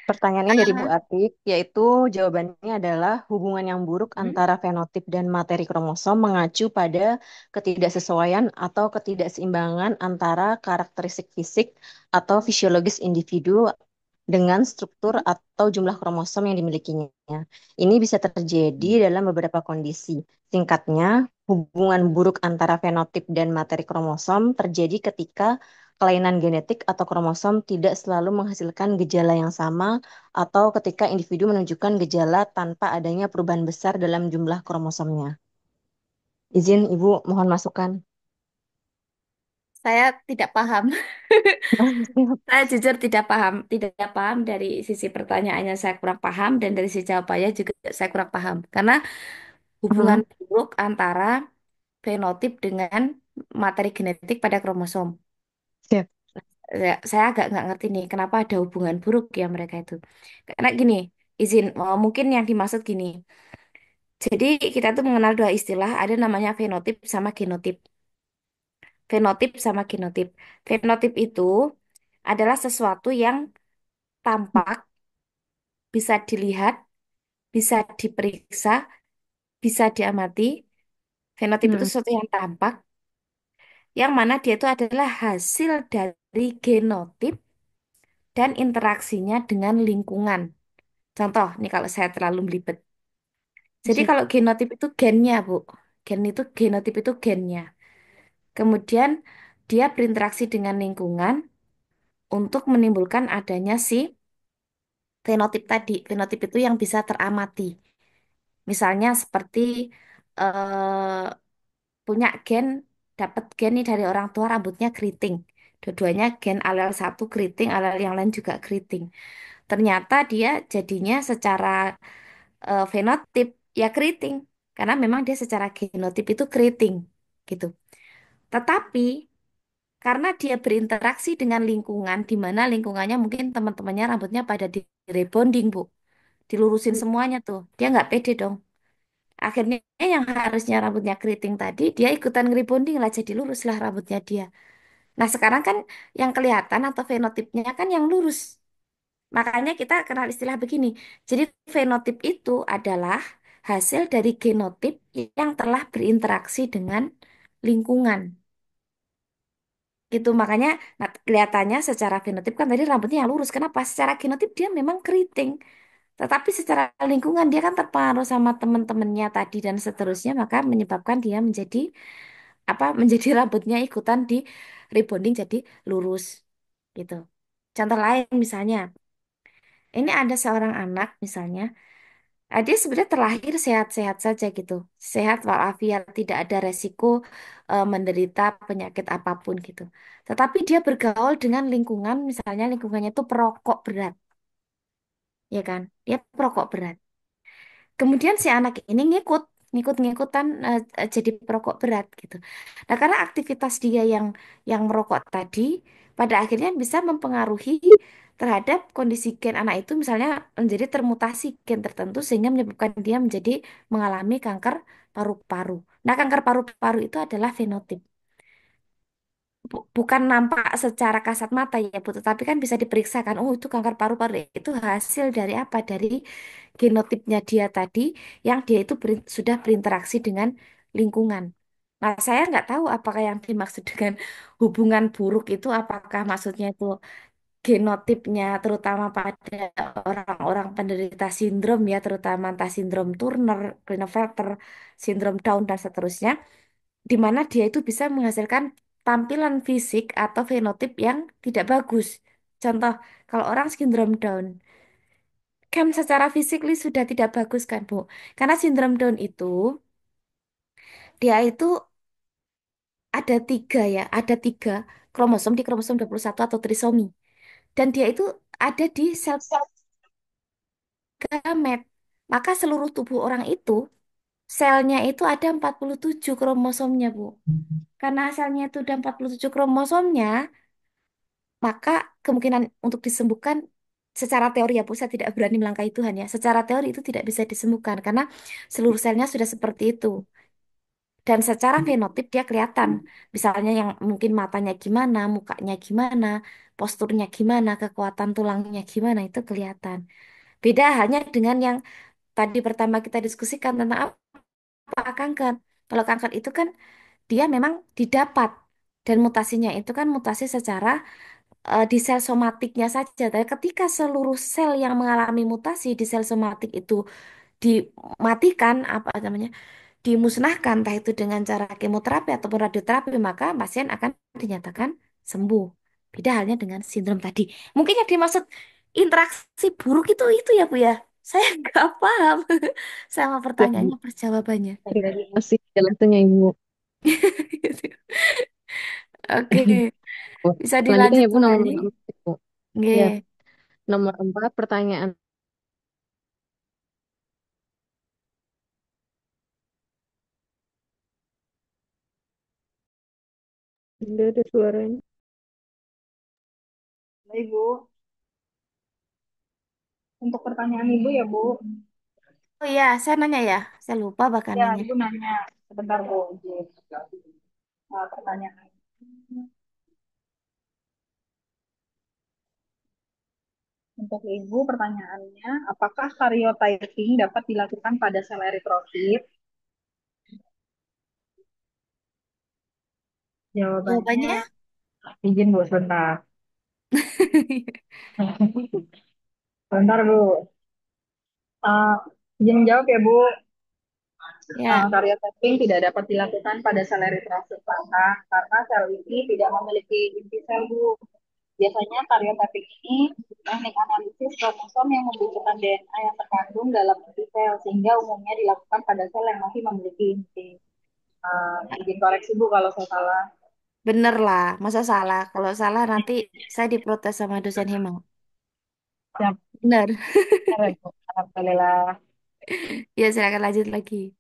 Pertanyaannya dari Bu Ah, Atik, yaitu jawabannya adalah hubungan yang buruk hmm? antara fenotip dan materi kromosom mengacu pada ketidaksesuaian atau ketidakseimbangan antara karakteristik fisik atau fisiologis individu dengan struktur atau jumlah kromosom yang dimilikinya. Ini bisa terjadi dalam beberapa kondisi. Singkatnya, hubungan buruk antara fenotip dan materi kromosom terjadi ketika kelainan genetik atau kromosom tidak selalu menghasilkan gejala yang sama atau ketika individu menunjukkan gejala tanpa adanya perubahan besar dalam jumlah kromosomnya. Izin Ibu mohon masukan. Saya tidak paham. Saya jujur tidak paham dari sisi pertanyaannya saya kurang paham dan dari sisi jawabannya juga saya kurang paham. Karena hubungan Mhm. buruk antara fenotip dengan materi genetik pada kromosom. Siap. Saya agak nggak ngerti nih kenapa ada hubungan buruk ya mereka itu. Karena gini, izin mungkin yang dimaksud gini. Jadi kita tuh mengenal dua istilah, ada namanya fenotip sama genotip. Fenotip sama genotip. Fenotip itu adalah sesuatu yang tampak, bisa dilihat, bisa diperiksa, bisa diamati. Fenotip itu Hmm. sesuatu yang tampak, yang mana dia itu adalah hasil dari genotip dan interaksinya dengan lingkungan. Contoh, nih kalau saya terlalu melibet. Jadi Sip. kalau genotip itu gennya, Bu. Genotip itu gennya. Kemudian dia berinteraksi dengan lingkungan untuk menimbulkan adanya si fenotip tadi. Fenotip itu yang bisa teramati. Misalnya seperti eh, punya gen, dapat gen nih dari orang tua rambutnya keriting. Dua-duanya gen alel satu keriting, alel yang lain juga keriting. Ternyata dia jadinya secara fenotip ya keriting. Karena memang dia secara genotip itu keriting gitu. Tetapi karena dia berinteraksi dengan lingkungan, di mana lingkungannya mungkin teman-temannya rambutnya pada di rebonding, Bu. Dilurusin semuanya tuh. Dia nggak pede dong. Akhirnya yang harusnya rambutnya keriting tadi, dia ikutan ngeribonding lah, jadi lurus lah rambutnya dia. Nah sekarang kan yang kelihatan atau fenotipnya kan yang lurus. Makanya kita kenal istilah begini. Jadi fenotip itu adalah hasil dari genotip yang telah berinteraksi dengan lingkungan. Gitu, makanya nah, kelihatannya secara fenotip kan tadi rambutnya yang lurus. Kenapa? Secara genotip dia memang keriting. Tetapi secara lingkungan dia kan terpengaruh sama teman-temannya tadi dan seterusnya, maka menyebabkan dia menjadi apa? Menjadi rambutnya ikutan di rebonding jadi lurus gitu. Contoh lain misalnya, ini ada seorang anak misalnya, dia sebenarnya terlahir sehat-sehat saja gitu, sehat walafiat, tidak ada resiko menderita penyakit apapun gitu. Tetapi dia bergaul dengan lingkungan, misalnya lingkungannya itu perokok berat, ya kan? Dia perokok berat. Kemudian si anak ini ngikut-ngikutan jadi perokok berat gitu. Nah, karena aktivitas dia yang merokok tadi pada akhirnya bisa mempengaruhi terhadap kondisi gen anak itu misalnya menjadi termutasi gen tertentu sehingga menyebabkan dia menjadi mengalami kanker paru-paru. Nah, kanker paru-paru itu adalah fenotip. Bukan nampak secara kasat mata ya, Bu, tetapi kan bisa diperiksakan. Oh, itu kanker paru-paru. Itu hasil dari apa? Dari genotipnya dia tadi yang dia itu sudah berinteraksi dengan lingkungan. Nah, saya nggak tahu apakah yang dimaksud dengan hubungan buruk itu apakah maksudnya itu genotipnya terutama pada orang-orang penderita sindrom ya, terutama entah sindrom Turner, Klinefelter, sindrom Down dan seterusnya, di mana dia itu bisa menghasilkan tampilan fisik atau fenotip yang tidak bagus. Contoh, kalau orang sindrom Down, kan secara fisik sudah tidak bagus kan, Bu? Karena sindrom Down itu, dia itu ada tiga kromosom di kromosom 21 atau trisomi. Dan dia itu ada di sel gamet. Maka seluruh tubuh orang itu, selnya itu ada 47 kromosomnya, Bu. Karena selnya itu ada 47 kromosomnya, maka kemungkinan untuk disembuhkan secara teori ya Bu, saya tidak berani melangkahi Tuhan ya. Secara teori itu tidak bisa disembuhkan karena seluruh selnya sudah seperti itu. Dan secara fenotip dia kelihatan. Misalnya yang mungkin matanya gimana, mukanya gimana, posturnya gimana, kekuatan tulangnya gimana, itu kelihatan. Beda halnya dengan yang tadi pertama kita diskusikan tentang apa kanker. Kalau kanker itu kan dia memang didapat. Dan mutasinya itu kan mutasi secara di sel somatiknya saja. Tapi ketika seluruh sel yang mengalami mutasi di sel somatik itu dimatikan, apa namanya, dimusnahkan, entah itu dengan cara kemoterapi ataupun radioterapi, maka pasien akan dinyatakan sembuh. Beda halnya dengan sindrom tadi. Mungkin yang dimaksud interaksi buruk itu ya Bu ya. Saya nggak paham sama Siap, pertanyaannya, Bu. perjawabannya. Terima kasih penjelasannya, Ibu. Oke, Bu. bisa Selanjutnya dilanjut Ibu nomor kembali. 4, Bu. Ya, Nggih. nomor 4 pertanyaan. Udah ada suaranya. Baik, Bu. Untuk pertanyaan Ibu ya, Bu. Oh iya, saya nanya ya. Saya lupa bahkan Ya, nanya. Ibu nanya. Sebentar, Bu. Pertanyaan. Untuk Ibu, pertanyaannya, apakah karyotyping dapat dilakukan pada sel eritrosit? Jawabannya, Jawabannya? izin Bu, sebentar. Sebentar, Bu. Uh, izin jawab ya, Bu. Ya, Karya tapping tidak dapat dilakukan pada sel eritrosit belakang karena sel ini tidak memiliki inti sel, Bu. Biasanya karya tapping ini teknik analisis kromosom yang membutuhkan DNA yang terkandung dalam inti sel, sehingga umumnya dilakukan pada sel yang masih memiliki inti. Izin koreksi Bu kalau saya salah. bener lah. Masa salah? Kalau salah nanti saya diprotes sama dosen Hemang. Siap, Bener. benar, Bu. Alhamdulillah. Ya, silakan lanjut lagi.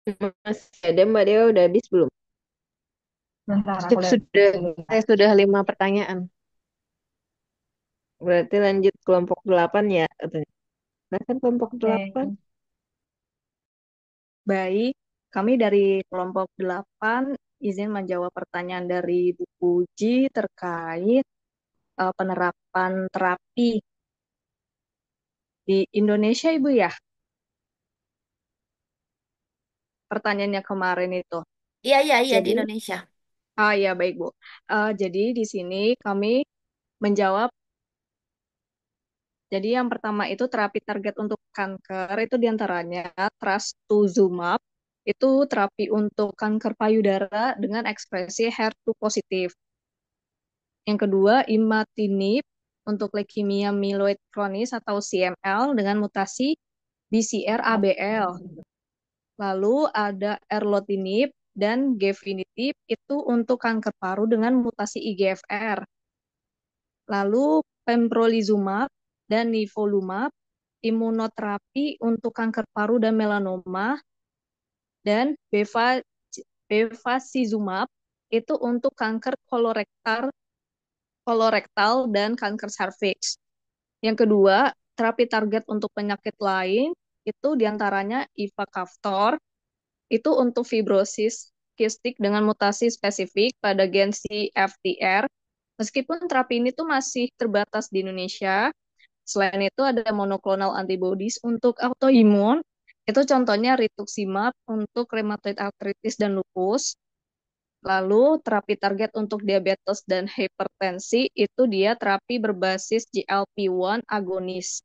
Masih ada Mbak Dewa, udah habis belum? Bentar, aku lihat Sudah, dulu. saya sudah 5 pertanyaan. Berarti lanjut kelompok 8 ya katanya. Nah, kan kelompok Oke. 8. Baik, kami dari kelompok 8 izin menjawab pertanyaan dari Bu Puji terkait penerapan terapi di Indonesia, Ibu ya. Pertanyaannya kemarin itu. Iya, iya, iya di Jadi, Indonesia. ya baik Bu. Jadi di sini kami menjawab. Jadi yang pertama itu terapi target untuk kanker itu diantaranya trastuzumab, itu terapi untuk kanker payudara dengan ekspresi HER2 positif. Yang kedua, imatinib untuk leukemia myeloid kronis atau CML dengan mutasi BCR-ABL. Lalu ada erlotinib dan gefitinib itu untuk kanker paru dengan mutasi IGFR. Lalu pembrolizumab dan nivolumab imunoterapi untuk kanker paru dan melanoma, dan bevacizumab itu untuk kanker kolorektal dan kanker serviks. Yang kedua, terapi target untuk penyakit lain itu diantaranya ivacaftor, itu untuk fibrosis kistik dengan mutasi spesifik pada gen CFTR. Meskipun terapi ini tuh masih terbatas di Indonesia. Selain itu ada monoclonal antibodies untuk autoimun. Itu contohnya rituximab untuk rheumatoid arthritis dan lupus. Lalu terapi target untuk diabetes dan hipertensi itu dia terapi berbasis GLP-1 agonis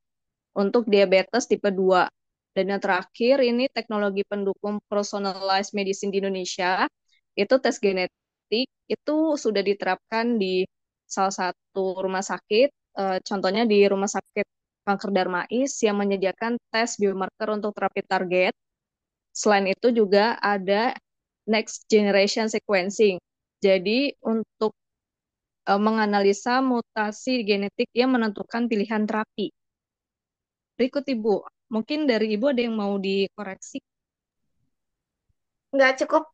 untuk diabetes tipe 2. Dan yang terakhir ini teknologi pendukung personalized medicine di Indonesia, itu tes genetik, itu sudah diterapkan di salah satu rumah sakit, contohnya di Rumah Sakit Kanker Darmais yang menyediakan tes biomarker untuk terapi target. Selain itu juga ada next generation sequencing. Jadi untuk menganalisa mutasi genetik yang menentukan pilihan terapi. Berikut Ibu, mungkin dari Ibu ada yang mau dikoreksi. Nggak cukup.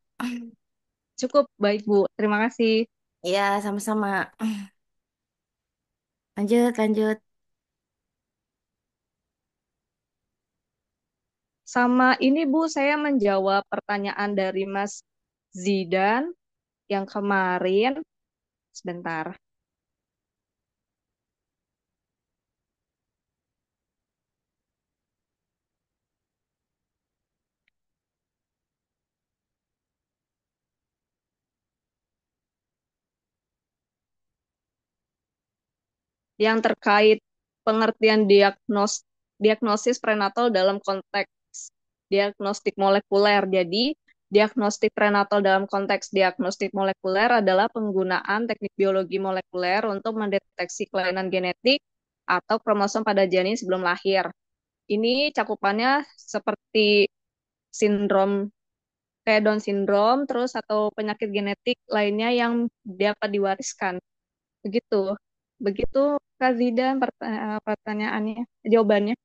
Cukup, baik Bu. Terima kasih. Ya, sama-sama. Lanjut, lanjut. Sama ini Bu, saya menjawab pertanyaan dari Mas Zidan yang kemarin. Sebentar. Yang terkait pengertian diagnosis prenatal dalam konteks diagnostik molekuler. Jadi, diagnostik prenatal dalam konteks diagnostik molekuler adalah penggunaan teknik biologi molekuler untuk mendeteksi kelainan genetik atau kromosom pada janin sebelum lahir. Ini cakupannya seperti sindrom kayak Down syndrome, terus atau penyakit genetik lainnya yang dapat diwariskan. Begitu. Begitu Kak Zidan pertanyaannya, jawabannya.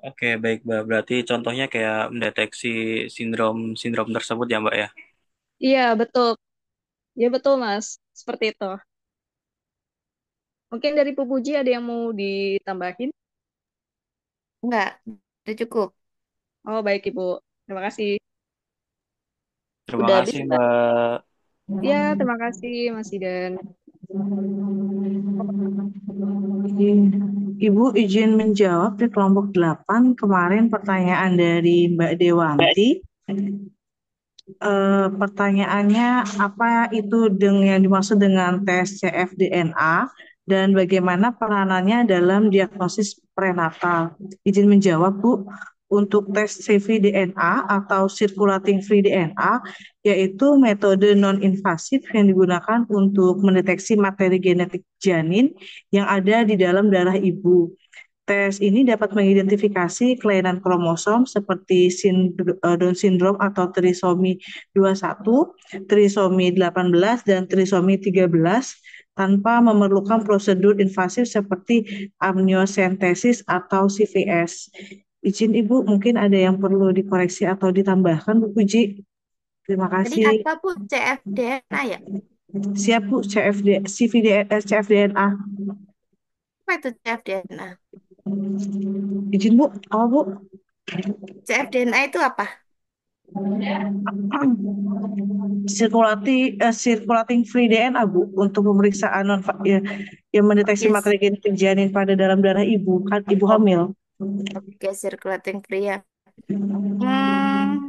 Oke, baik, Mbak. Berarti contohnya kayak mendeteksi sindrom tersebut ya, Mbak ya? Iya, betul. Ya betul, Mas. Seperti itu. Mungkin dari Bu Puji ada yang mau ditambahin? Nggak, udah cukup. Oh, baik, Ibu. Terima kasih. Terima Udah habis, kasih, Mbak. Mbak. Ya, terima kasih, Mas Zidan. Ibu izin menjawab di kelompok 8 kemarin pertanyaan dari Mbak Dewanti. Pertanyaannya apa itu yang dimaksud dengan tes cfDNA dan bagaimana peranannya dalam diagnosis prenatal? Izin menjawab, Bu. Untuk tes cfDNA atau circulating free DNA, yaitu metode non-invasif yang digunakan untuk mendeteksi materi genetik janin yang ada di dalam darah ibu. Tes ini dapat mengidentifikasi kelainan kromosom seperti Down syndrome atau trisomi 21, trisomi 18, dan trisomi 13 tanpa memerlukan prosedur invasif seperti amniocentesis atau CVS. Izin Ibu, mungkin ada yang perlu dikoreksi atau ditambahkan, Bu Puji. Terima Tadi kasih. apa Bu? CFDNA ya? Siap, Bu, CFDNA. Apa itu CFDNA? Izin, Bu. Apa, Bu? CFDNA itu apa? Circulating free DNA, Bu, untuk pemeriksaan non ya, yang mendeteksi Yes. materi genetik janin pada dalam darah ibu, kan ibu Oh, hamil. oke, circulating free ya.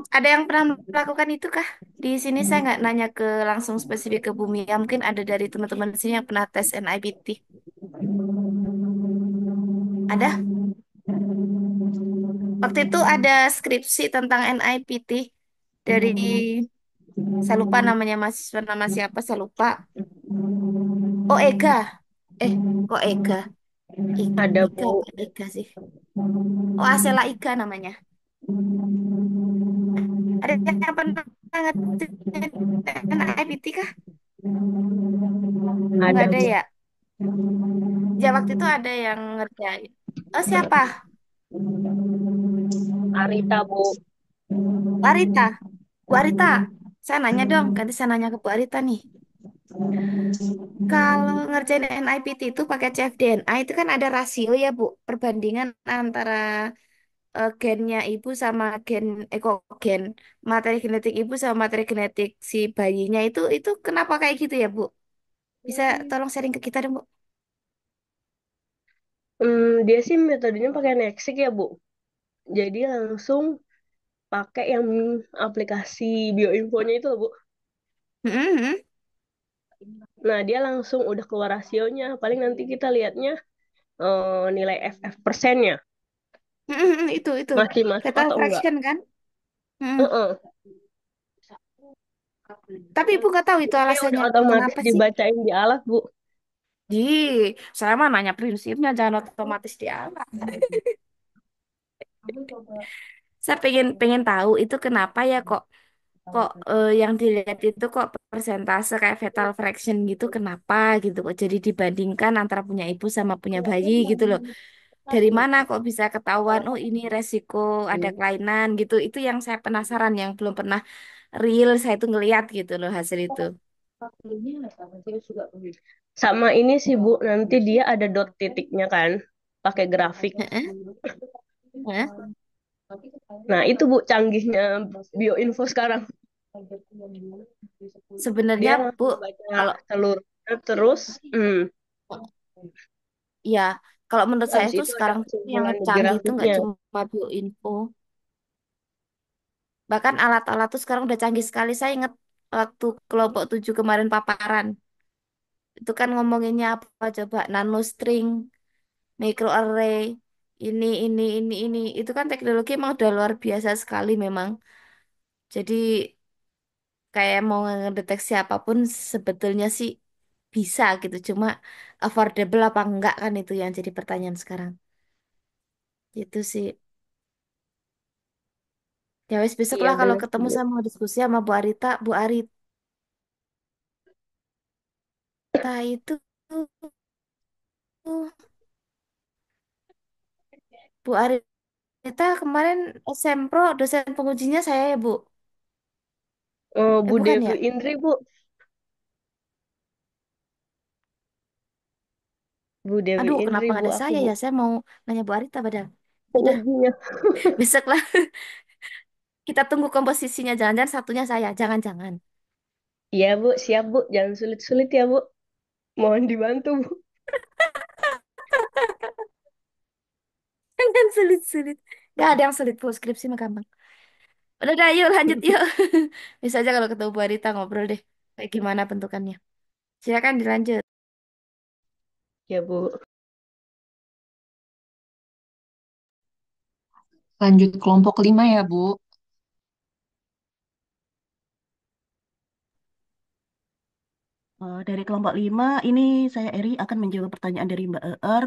Ada yang pernah melakukan itu kah? Di sini saya nggak nanya ke langsung spesifik ke Bumi. Ya, mungkin ada dari teman-teman di sini yang pernah tes NIPT. Ada? Waktu itu ada skripsi tentang NIPT dari saya lupa namanya mahasiswa nama siapa saya lupa. Oh Ega. Kok Ega? Ada Ika Bu. apa Ega sih? Oh Asela Ika namanya. Ada yang pernah ngerjain NIPT kah? Oh nggak Ada ada Bu. ya? Ya waktu itu ada yang ngerjain. Oh siapa? Arita Bu. Bu Arita. Bu Arita. Saya nanya dong. Ganti saya nanya ke Bu Arita nih. Kalau ngerjain NIPT itu pakai cfDNA itu kan ada rasio ya Bu. Perbandingan antara gennya ibu sama gen materi genetik ibu sama materi genetik si bayinya itu kenapa kayak gitu ya Bu? Bisa tolong sharing ke kita dong Bu? Dia sih metodenya pakai Nexik ya Bu. Jadi langsung pakai yang aplikasi bioinfonya itu loh Bu. Mm-mm. Nah, dia langsung udah keluar rasionya. Paling nanti kita lihatnya nilai FF persennya. Itu Masih masuk fetal atau enggak. fraction kan? Mm. Heeh. Tapi ibu nggak tahu itu Dia udah alasannya otomatis kenapa sih? dibacain di alat, Bu. Di saya mah nanya prinsipnya jangan otomatis di alat. Saya pengen pengen tahu itu kenapa ya kok kok yang dilihat itu kok persentase kayak fetal fraction gitu kenapa gitu kok jadi dibandingkan antara punya ibu sama punya bayi gitu loh. Dari mana kok bisa ketahuan oh ini resiko ada kelainan gitu. Itu yang saya penasaran yang belum pernah real saya tuh ngeliat gitu loh hasil itu. Sama ini sih, Bu. Nanti dia ada dot titiknya kan. Pakai grafik. Heeh, heeh. Nah, itu Bu canggihnya bioinfo sekarang. Sebenarnya Dia Bu langsung baca kalau seluruhnya terus. ya kalau menurut saya Habis itu itu ada sekarang tuh yang kesimpulan di canggih itu nggak grafiknya. cuma bioinfo. Bahkan alat-alat tuh sekarang udah canggih sekali. Saya ingat waktu kelompok 7 kemarin paparan. Itu kan ngomonginnya apa coba nanostring, microarray, ini. Itu kan teknologi emang udah luar biasa sekali memang. Jadi kayak mau ngedeteksi apapun sebetulnya sih bisa gitu. Cuma affordable apa enggak kan itu yang jadi pertanyaan sekarang. Itu sih. Ya wes besok Iya lah kalau benar sih, ketemu Bu. saya mau diskusi sama Bu Arita. Bu Arita itu Bu Arita kemarin Sempro dosen pengujinya saya ya Bu. Bu Bukan Devi ya? Indri, Bu. Bu Devi Aduh, kenapa Indri, nggak Bu ada aku, saya Bu. ya? Saya mau nanya Bu Arita padahal. Sudah, Pengujinya. besok lah. Kita tunggu komposisinya. Jangan-jangan satunya saya. Jangan-jangan. Iya, Bu. Siap, Bu. Jangan sulit-sulit ya, Bu. Mohon dibantu, Bu. Jangan sulit-sulit. Gak ada yang sulit. Bu, skripsi mah gampang. Udah, dah, yuk lanjut yuk. Bisa aja kalau ketemu Bu Arita ngobrol deh. Kayak gimana bentukannya. Silakan dilanjut. Ya, Bu. Lanjut kelompok 5 ya, Bu. Dari kelompok 5, ini saya Eri akan menjawab pertanyaan dari Mbak ER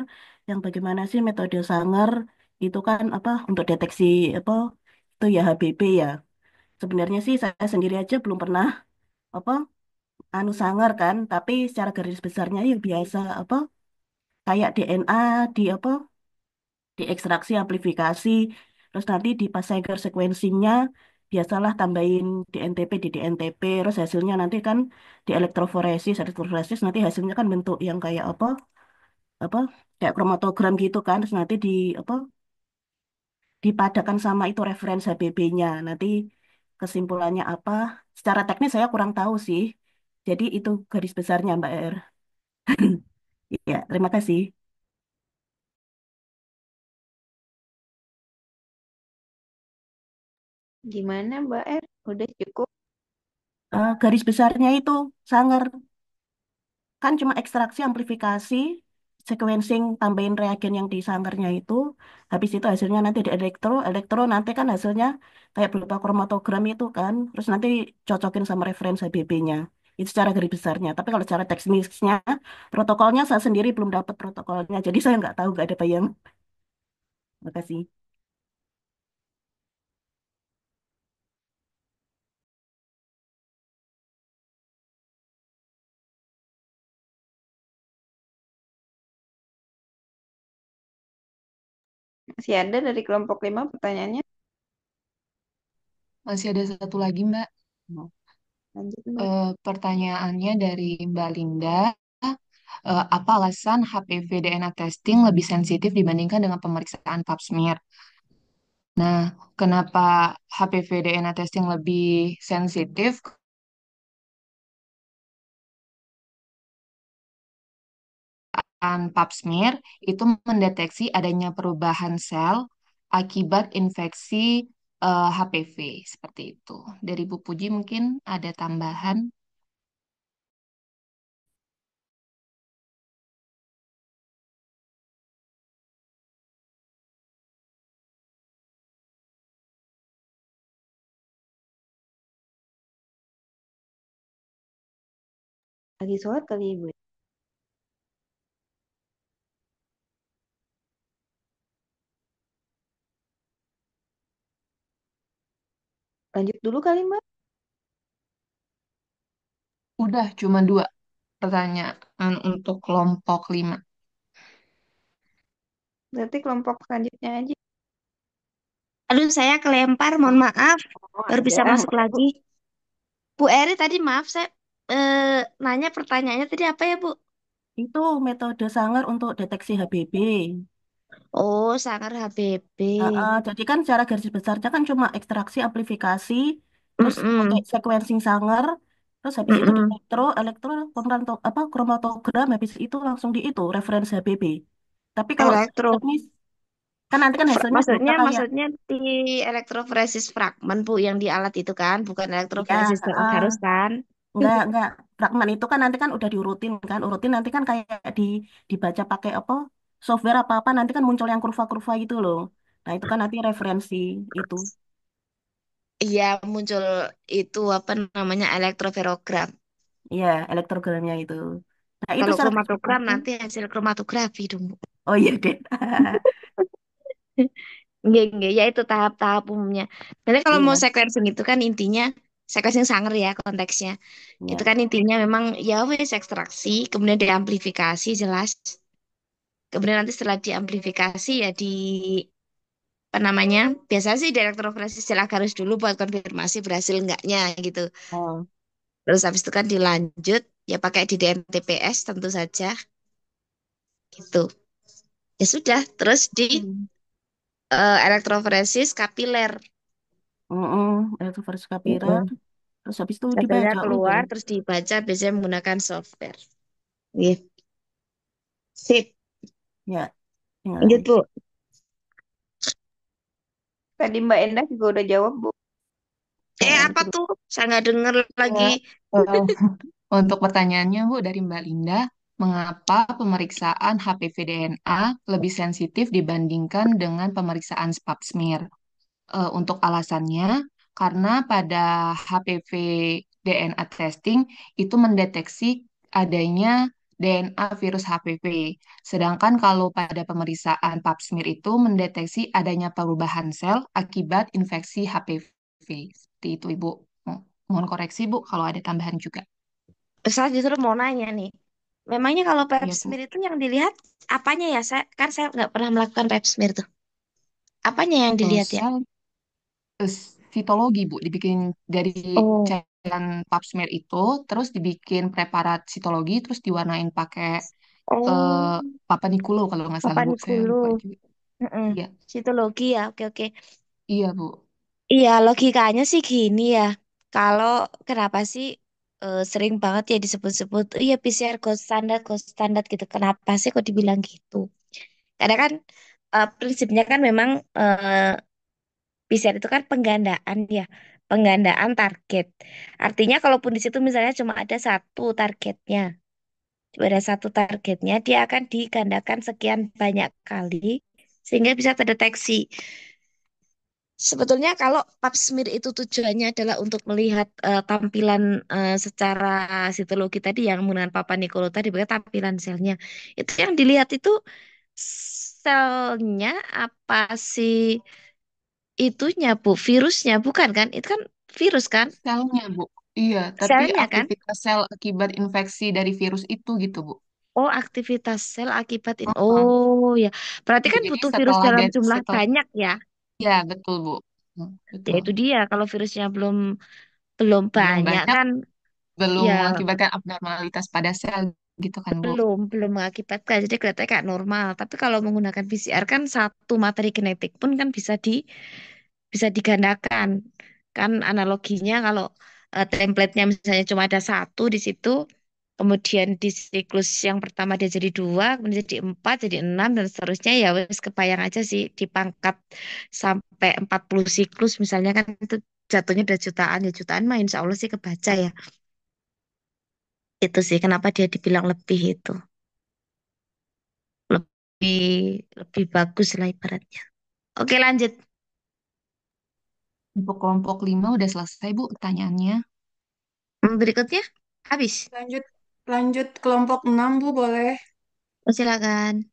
yang bagaimana sih metode Sanger itu kan apa untuk deteksi apa itu ya HBB ya. Sebenarnya sih saya sendiri aja belum pernah apa anu Sanger kan, tapi secara garis besarnya ya biasa apa kayak DNA di apa diekstraksi amplifikasi terus nanti di pas Sanger sequencingnya biasalah tambahin DNTP di DNTP terus hasilnya nanti kan di elektroforesis nanti hasilnya kan bentuk yang kayak apa kayak kromatogram gitu kan terus nanti di apa dipadakan sama itu referensi HBB-nya nanti kesimpulannya apa secara teknis saya kurang tahu sih jadi itu garis besarnya Mbak Er. Ya terima kasih. Gimana Mbak Er? Udah cukup? Garis besarnya itu sangat kan cuma ekstraksi amplifikasi sequencing tambahin reagen yang di sangernya itu habis itu hasilnya nanti di elektro nanti kan hasilnya kayak berupa kromatogram itu kan terus nanti cocokin sama referensi HBB-nya itu secara garis besarnya tapi kalau secara teknisnya protokolnya saya sendiri belum dapat protokolnya jadi saya nggak tahu nggak ada bayang. Makasih. Masih ada dari kelompok 5 pertanyaannya? Masih ada satu lagi, Mbak. Lanjut Mbak. Pertanyaannya dari Mbak Linda. Apa alasan HPV DNA testing lebih sensitif dibandingkan dengan pemeriksaan pap smear? Nah, kenapa HPV DNA testing lebih sensitif? Pap smear itu mendeteksi adanya perubahan sel akibat infeksi HPV seperti itu. Dari Bu Puji mungkin ada tambahan. Lagi sholat kali Ibu. Lanjut dulu kali Mbak. Udah cuma dua pertanyaan untuk kelompok 5. Berarti kelompok selanjutnya aja. Aduh, saya kelempar, mohon maaf. Oh Baru bisa ada. masuk lagi. Bu Eri tadi maaf, saya nanya pertanyaannya tadi apa ya, Bu? Itu metode sangar untuk deteksi HBB. Oh, sangar HBB. Jadi kan secara garis besarnya kan cuma ekstraksi amplifikasi, terus pakai Mm-mm. sequencing sangar, terus habis itu di Mm-mm. elektro apa kromatogram habis itu langsung di itu referensi HBB. Tapi kalau Elektro. teknis kan nanti kan hasilnya berupa Maksudnya, kayak maksudnya di elektroforesis fragmen, Bu, yang di alat itu kan, bukan iya, elektroforesis uh, harus kan? enggak fragmen itu kan nanti kan udah diurutin kan, urutin nanti kan kayak dibaca pakai apa software apa apa nanti kan muncul yang kurva-kurva itu loh. Nah itu kan nanti referensi itu. Iya, muncul itu apa namanya elektroferogram. Iya, elektrogramnya itu. Nah, itu Kalau secara garis kromatogram besarnya. nanti hasil kromatografi dong, Bu. Oh iya deh. Enggak, ya itu tahap-tahap umumnya. Jadi kalau mau Iya. sequencing itu kan intinya sequencing Sanger ya konteksnya. Itu Iya. kan intinya memang ya wes ekstraksi, kemudian diamplifikasi jelas. Kemudian nanti setelah diamplifikasi ya di apa namanya? Biasa sih di elektroforesis sel agarus dulu buat konfirmasi berhasil enggaknya gitu. Oh. Terus habis itu kan dilanjut ya pakai di DNTPS tentu saja gitu. Ya sudah, terus di Hmm. elektroforesis kapiler. Itu versi kapira. Mm-mm. Terus habis itu Hasilnya dibaca udah. keluar terus dibaca biasanya menggunakan software. Gitu. Sip. Ya, Lanjut, tinggal. Bu. Tadi Mbak Endah juga udah jawab Bu. Yang Apa tuh? Saya nggak denger lagi. Ya, eh, untuk pertanyaannya Bu dari Mbak Linda, mengapa pemeriksaan HPV DNA lebih sensitif dibandingkan dengan pemeriksaan pap smear. Untuk alasannya, karena pada HPV DNA testing itu mendeteksi adanya DNA virus HPV. Sedangkan kalau pada pemeriksaan pap smear itu mendeteksi adanya perubahan sel akibat infeksi HPV. Seperti itu, Ibu. Mohon koreksi, Bu, kalau ada tambahan juga. Saya justru mau nanya nih. Memangnya kalau pap Iya, Bu. smear itu yang dilihat apanya ya? Saya nggak pernah melakukan pap smear tuh. Apanya yang dilihat ya? Sel sitologi, Bu, dibikin dari Oh, cairan pap smear itu, terus dibikin preparat sitologi, terus diwarnain pakai oh, eh, Papa Nicolo kalau nggak salah, Bu. Saya Papanicolo. lupa juga. Heeh. Iya, Citologi ya, oke oke. iya, Bu. Iya, logikanya sih gini ya. Kalau kenapa sih sering banget ya disebut-sebut, iya PCR gold standar gitu. Kenapa sih kok dibilang gitu? Karena kan prinsipnya kan memang PCR itu kan penggandaan ya, penggandaan target. Artinya kalaupun di situ misalnya cuma ada satu targetnya, cuma ada satu targetnya, dia akan digandakan sekian banyak kali sehingga bisa terdeteksi. Sebetulnya kalau pap smear itu tujuannya adalah untuk melihat tampilan secara sitologi tadi yang menggunakan Papa Nicolo tadi, berarti tampilan selnya. Itu yang dilihat itu selnya apa sih itunya Bu, virusnya bukan kan? Itu kan virus kan? Selnya, Bu. Iya, tapi Selnya kan? aktivitas sel akibat infeksi dari virus itu gitu, Bu. Oh, aktivitas sel akibat Heeh. Oh ya, berarti kan Jadi butuh virus setelah dalam jumlah setelah banyak ya. ya betul, Bu. Ya Betul. itu dia. Kalau virusnya belum belum Belum banyak banyak, kan, belum ya mengakibatkan abnormalitas pada sel gitu kan, Bu. belum mengakibatkan. Jadi kelihatannya kayak normal. Tapi kalau menggunakan PCR kan satu materi genetik pun kan bisa digandakan. Kan analoginya kalau template-nya misalnya cuma ada satu di situ, kemudian di siklus yang pertama dia jadi dua, kemudian jadi empat, jadi enam, dan seterusnya ya wes kebayang aja sih dipangkat sampai 40 siklus misalnya kan itu jatuhnya udah jutaan ya jutaan mah insya Allah sih kebaca ya. Itu sih kenapa dia dibilang lebih itu. Lebih lebih bagus lah ibaratnya. Oke lanjut. Untuk kelompok 5 udah selesai, Bu, pertanyaannya. Berikutnya habis. Lanjut, lanjut kelompok 6 Bu, boleh? Oh, silakan.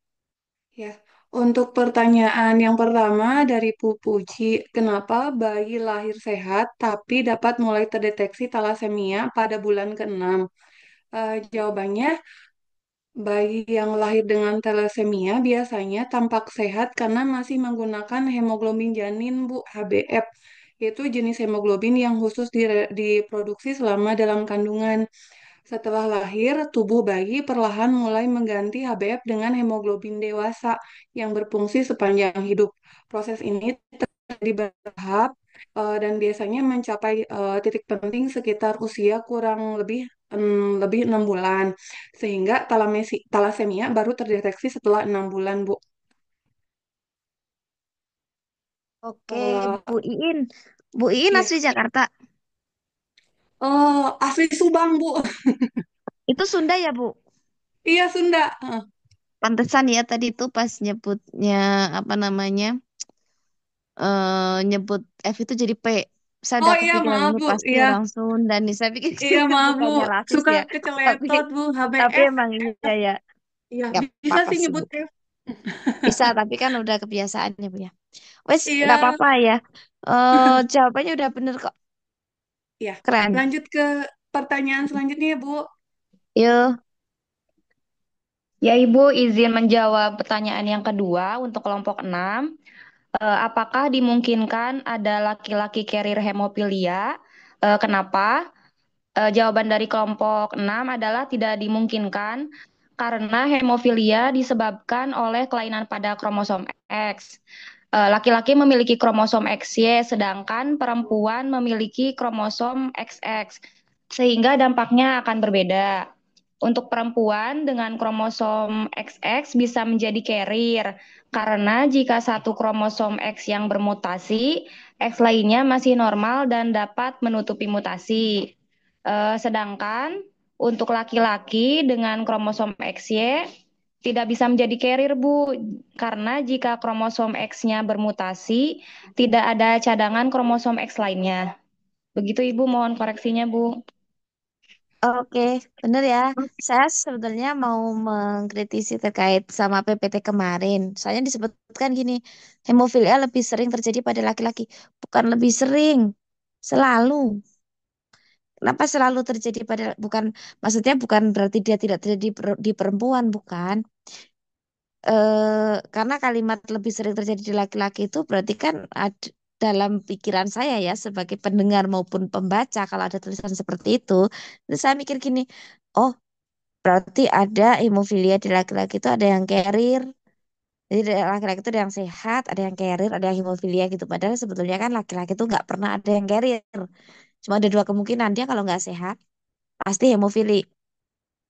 Ya, untuk pertanyaan yang pertama dari Bu Puji, kenapa bayi lahir sehat tapi dapat mulai terdeteksi talasemia pada bulan ke-6? Jawabannya, bayi yang lahir dengan thalassemia biasanya tampak sehat karena masih menggunakan hemoglobin janin Bu, HbF, yaitu jenis hemoglobin yang khusus diproduksi selama dalam kandungan. Setelah lahir, tubuh bayi perlahan mulai mengganti HbF dengan hemoglobin dewasa yang berfungsi sepanjang hidup. Proses ini terjadi bertahap dan biasanya mencapai titik penting sekitar usia kurang lebih 6 bulan, sehingga talasemia baru terdeteksi setelah 6 bulan, Bu. Oke, Eh, Bu Iin. Bu Iin iya. asli Jakarta. Oh, asli Subang, Bu. Itu Sunda ya, Bu? Iya, Sunda. Pantesan ya tadi tuh pas nyebutnya apa namanya? Nyebut F itu jadi P. Saya Oh udah iya, kepikiran maaf, ini Bu. pasti Iya, orang Sunda nih. Saya pikir iya, maaf, Bu. bukannya rasis Suka ya. Tapi keceletot, Bu. tapi HBF. emang iya ya. Iya, Gak bisa apa-apa sih sih, Bu. nyebut F. Bisa, tapi kan udah kebiasaan ya, Bu ya. Wes, nggak Iya, apa-apa ya. Jawabannya udah bener kok. iya. Keren. Lanjut ke pertanyaan selanjutnya, ya, Bu. Yuk. Ya, Ibu izin menjawab pertanyaan yang kedua untuk kelompok 6. Apakah dimungkinkan ada laki-laki carrier hemofilia? Kenapa? Jawaban dari kelompok 6 adalah tidak dimungkinkan karena hemofilia disebabkan oleh kelainan pada kromosom X. Laki-laki memiliki kromosom XY, sedangkan perempuan memiliki kromosom XX, sehingga dampaknya akan berbeda. Untuk perempuan dengan kromosom XX bisa menjadi carrier, karena jika satu kromosom X yang bermutasi, X lainnya masih normal dan dapat menutupi mutasi. Sedangkan Untuk laki-laki dengan kromosom XY tidak bisa menjadi carrier, Bu, karena jika kromosom X-nya bermutasi, tidak ada cadangan kromosom X lainnya. Begitu, Ibu, mohon koreksinya, Bu. Oke, bener ya. Saya sebenarnya mau mengkritisi terkait sama PPT kemarin. Soalnya disebutkan gini, hemofilia lebih sering terjadi pada laki-laki. Bukan lebih sering, selalu. Kenapa selalu terjadi pada, bukan, maksudnya bukan berarti dia tidak terjadi di perempuan, bukan. Karena kalimat lebih sering terjadi di laki-laki itu berarti kan dalam pikiran saya ya sebagai pendengar maupun pembaca kalau ada tulisan seperti itu, terus saya mikir gini, oh berarti ada hemofilia di laki-laki itu ada yang carrier. Jadi dari laki-laki itu ada yang sehat, ada yang carrier, ada yang hemofilia gitu. Padahal sebetulnya kan laki-laki itu nggak pernah ada yang carrier. Cuma ada dua kemungkinan dia kalau nggak sehat pasti hemofili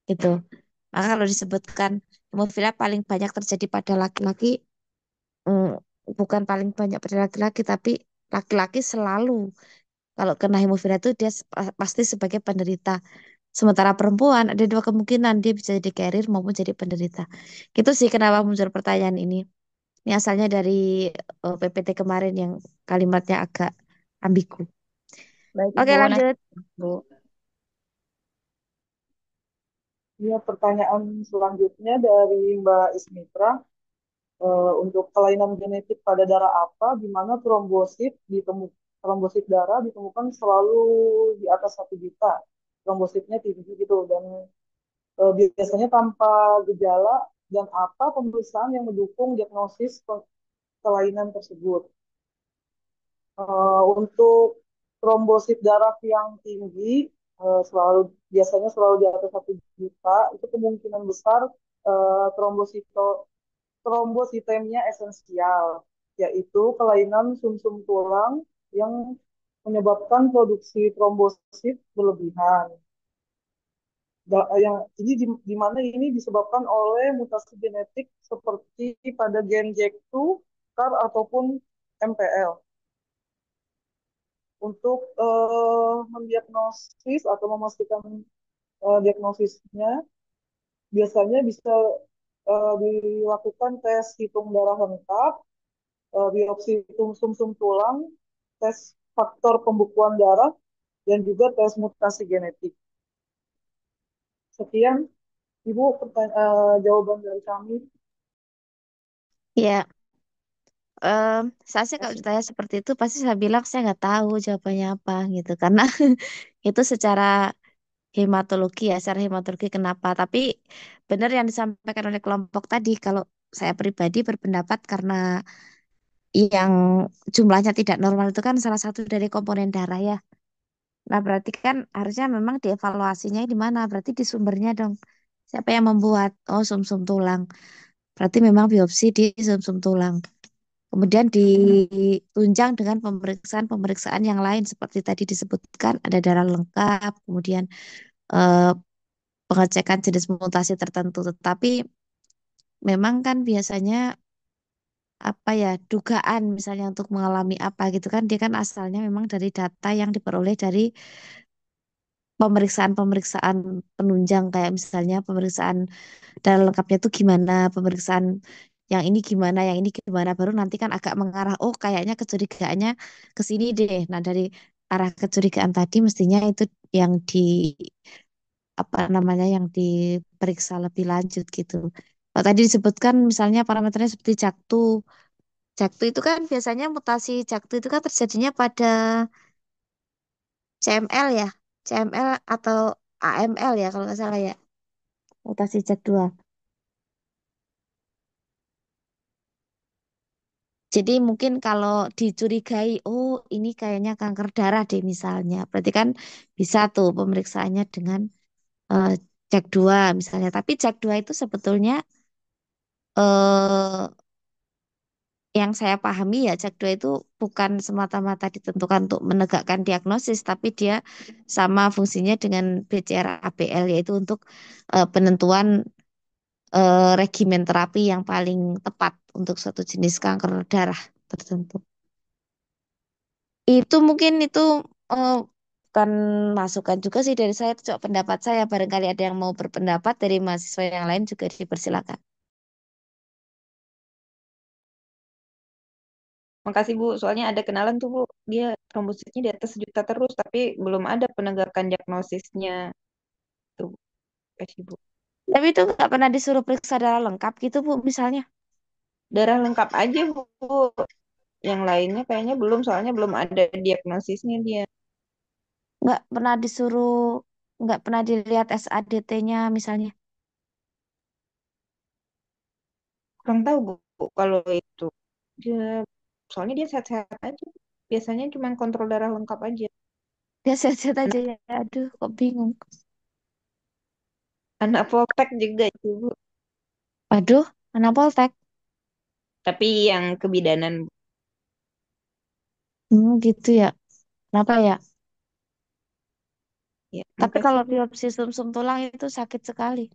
gitu. Maka kalau disebutkan hemofilia paling banyak terjadi pada laki-laki, mm, bukan paling banyak pada laki-laki, tapi laki-laki selalu kalau kena hemofilia itu dia pasti sebagai penderita. Sementara perempuan ada dua kemungkinan dia bisa jadi carrier maupun jadi penderita. Gitu sih kenapa muncul pertanyaan ini. Ini asalnya dari PPT kemarin yang kalimatnya agak ambigu. Baik, Oke, Ibu. Nah, lanjut. Bu. Ya, pertanyaan selanjutnya dari Mbak Ismitra. Untuk kelainan genetik pada darah apa, di mana trombosit darah ditemukan selalu di atas 1 juta, trombositnya tinggi gitu, dan biasanya tanpa gejala, dan apa pemeriksaan yang mendukung diagnosis kelainan tersebut. Untuk trombosit darah yang tinggi, biasanya selalu di atas 1 juta, itu kemungkinan besar eh, trombosito trombositemia esensial, yaitu kelainan sumsum tulang yang menyebabkan produksi trombosit berlebihan. Yang ini di mana ini disebabkan oleh mutasi genetik seperti pada gen JAK2, CAR ataupun MPL. Untuk mendiagnosis atau memastikan diagnosisnya, biasanya bisa dilakukan tes hitung darah lengkap, biopsi sumsum tulang, tes faktor pembukuan darah, dan juga tes mutasi genetik. Sekian, Ibu, jawaban dari kami. Ya, saya sih kalau ditanya seperti itu pasti saya bilang saya nggak tahu jawabannya apa gitu karena itu secara hematologi ya, secara hematologi kenapa. Tapi benar yang disampaikan oleh kelompok tadi, kalau saya pribadi berpendapat karena yang jumlahnya tidak normal itu kan salah satu dari komponen darah ya. Nah, berarti kan harusnya memang dievaluasinya di mana? Berarti di sumbernya dong. Siapa yang membuat? Oh, sumsum tulang. Berarti memang biopsi di sumsum tulang. Kemudian ditunjang dengan pemeriksaan-pemeriksaan yang lain seperti tadi disebutkan ada darah lengkap, kemudian eh, pengecekan jenis mutasi tertentu. Tetapi memang kan biasanya apa ya dugaan misalnya untuk mengalami apa gitu kan dia kan asalnya memang dari data yang diperoleh dari pemeriksaan-pemeriksaan penunjang kayak misalnya pemeriksaan darah lengkapnya itu gimana, pemeriksaan yang ini gimana, yang ini gimana, baru nanti kan agak mengarah, oh kayaknya kecurigaannya ke sini deh. Nah, dari arah kecurigaan tadi mestinya itu yang di apa namanya yang diperiksa lebih lanjut gitu. Kalau tadi disebutkan misalnya parameternya seperti jaktu. Jaktu itu kan biasanya mutasi jaktu itu kan terjadinya pada CML ya. CML atau AML ya kalau nggak salah ya. Mutasi JAK2. Jadi mungkin kalau dicurigai, oh ini kayaknya kanker darah deh misalnya. Berarti kan bisa tuh pemeriksaannya dengan eh, JAK2 misalnya. Tapi JAK2 itu sebetulnya eh, yang saya pahami ya JAK2 itu bukan semata-mata ditentukan untuk menegakkan diagnosis, tapi dia sama fungsinya dengan BCR-ABL yaitu untuk penentuan regimen terapi yang paling tepat untuk suatu jenis kanker darah tertentu. Itu mungkin itu eh, bukan masukan juga sih dari saya, itu cuma pendapat saya. Barangkali ada yang mau berpendapat dari mahasiswa yang lain juga dipersilakan. Makasih Bu, soalnya ada kenalan tuh Bu, dia trombositnya di atas 1 juta terus, tapi belum ada penegakan diagnosisnya. Tuh, kasih Bu. Tapi itu nggak pernah disuruh periksa darah lengkap gitu Bu, misalnya. Darah lengkap aja Bu, yang lainnya kayaknya belum, soalnya belum ada diagnosisnya dia. Nggak pernah disuruh, nggak pernah dilihat SADT-nya misalnya. Kurang tahu Bu, kalau itu. Dia, soalnya dia sehat-sehat aja. Biasanya cuma kontrol darah lengkap aja. Dia sehat-sehat aja ya. Aduh, kok bingung. Anak Voltek juga itu Bu, Aduh, mana Poltek? tapi yang kebidanan Bu. Gitu ya. Kenapa ya? Ya, Tapi makasih kalau Bu. biopsi sumsum tulang itu sakit sekali.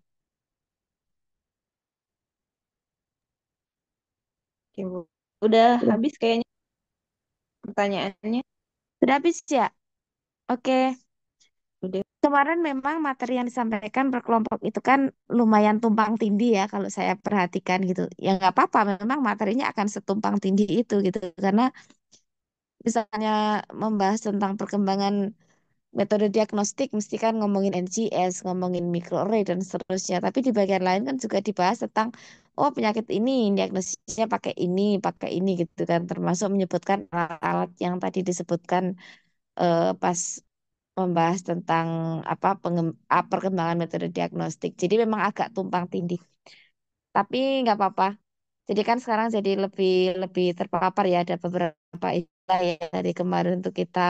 Oke, Bu. Udah Ya. habis kayaknya pertanyaannya. Sudah habis ya? Oke. Udah. Kemarin memang materi yang disampaikan per kelompok itu kan lumayan tumpang tindih ya kalau saya perhatikan gitu. Ya nggak apa-apa, memang materinya akan setumpang tindih itu gitu. Karena misalnya membahas tentang perkembangan metode diagnostik mesti kan ngomongin NGS, ngomongin microarray dan seterusnya. Tapi di bagian lain kan juga dibahas tentang oh penyakit ini diagnosisnya pakai ini gitu kan. Termasuk menyebutkan alat-alat yang tadi disebutkan pas membahas tentang perkembangan metode diagnostik. Jadi memang agak tumpang tindih. Tapi nggak apa-apa. Jadi kan sekarang jadi lebih lebih terpapar ya ada beberapa istilah ya dari kemarin untuk kita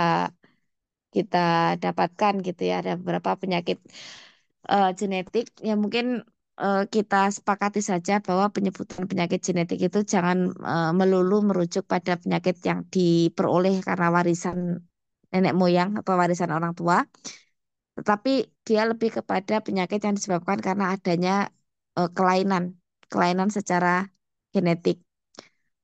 kita dapatkan gitu ya. Ada beberapa penyakit genetik yang mungkin kita sepakati saja bahwa penyebutan penyakit genetik itu jangan melulu merujuk pada penyakit yang diperoleh karena warisan nenek moyang atau warisan orang tua, tetapi dia lebih kepada penyakit yang disebabkan karena adanya kelainan, kelainan secara genetik.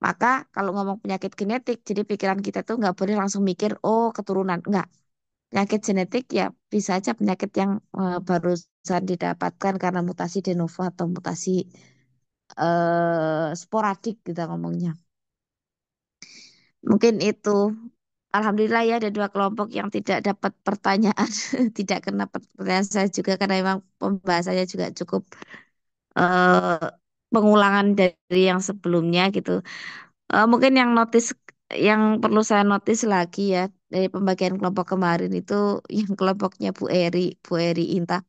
Maka kalau ngomong penyakit genetik, jadi pikiran kita tuh nggak boleh langsung mikir, oh keturunan. Enggak. Penyakit genetik ya bisa aja penyakit yang barusan didapatkan karena mutasi de novo atau mutasi sporadik kita ngomongnya. Mungkin itu. Alhamdulillah ya ada 2 kelompok yang tidak dapat pertanyaan, tidak kena pertanyaan saya juga karena memang pembahasannya juga cukup eh, pengulangan dari yang sebelumnya gitu. Mungkin yang perlu saya notice lagi ya dari pembagian kelompok kemarin itu yang kelompoknya Bu Eri Inta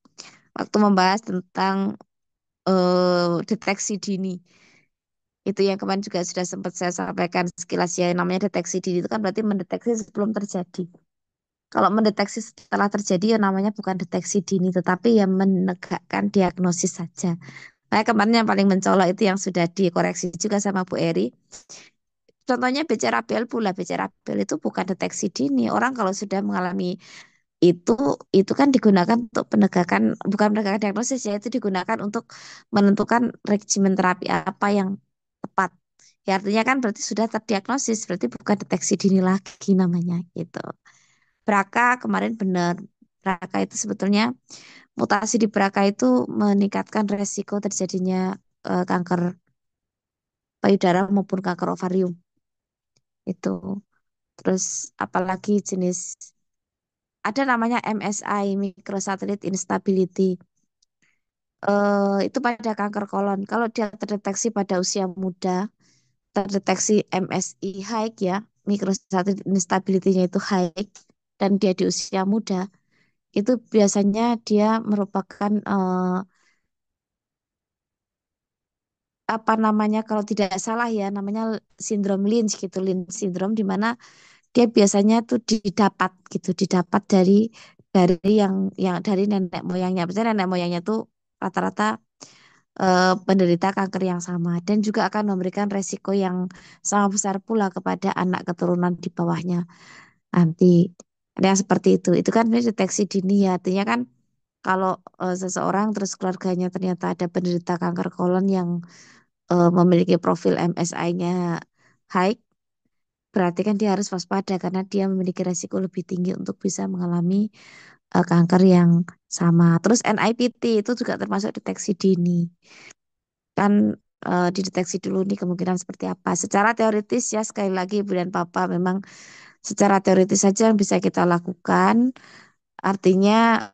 waktu membahas tentang deteksi dini. Itu yang kemarin juga sudah sempat saya sampaikan sekilas ya, namanya deteksi dini itu kan berarti mendeteksi sebelum terjadi. Kalau mendeteksi setelah terjadi ya namanya bukan deteksi dini, tetapi ya menegakkan diagnosis saja. Nah, kemarin yang paling mencolok itu yang sudah dikoreksi juga sama Bu Eri. Contohnya BCRABL pula, BCRABL itu bukan deteksi dini. Orang kalau sudah mengalami itu itu kan digunakan untuk penegakan, bukan penegakan diagnosis ya, itu digunakan untuk menentukan regimen terapi apa yang tepat. Ya artinya kan berarti sudah terdiagnosis, berarti bukan deteksi dini lagi namanya gitu. BRCA kemarin benar. BRCA itu sebetulnya mutasi di BRCA itu meningkatkan resiko terjadinya kanker payudara maupun kanker ovarium itu. Terus apalagi jenis ada namanya MSI, microsatellite instability. Itu pada kanker kolon. Kalau dia terdeteksi pada usia muda, terdeteksi MSI high ya, microsatellite instability-nya itu high dan dia di usia muda, itu biasanya dia merupakan apa namanya kalau tidak salah ya namanya sindrom Lynch gitu, Lynch syndrome di mana dia biasanya tuh didapat dari yang dari nenek moyangnya. Misalnya nenek moyangnya tuh rata-rata penderita kanker yang sama dan juga akan memberikan resiko yang sama besar pula kepada anak keturunan di bawahnya nanti. Ada yang seperti itu. Itu kan sebenarnya deteksi dini ya. Artinya kan kalau seseorang terus keluarganya ternyata ada penderita kanker kolon yang memiliki profil MSI-nya high, berarti kan dia harus waspada karena dia memiliki resiko lebih tinggi untuk bisa mengalami kanker yang sama. Terus NIPT itu juga termasuk deteksi dini. Kan dideteksi dulu nih kemungkinan seperti apa. Secara teoritis ya sekali lagi Ibu dan Papa memang secara teoritis saja yang bisa kita lakukan. Artinya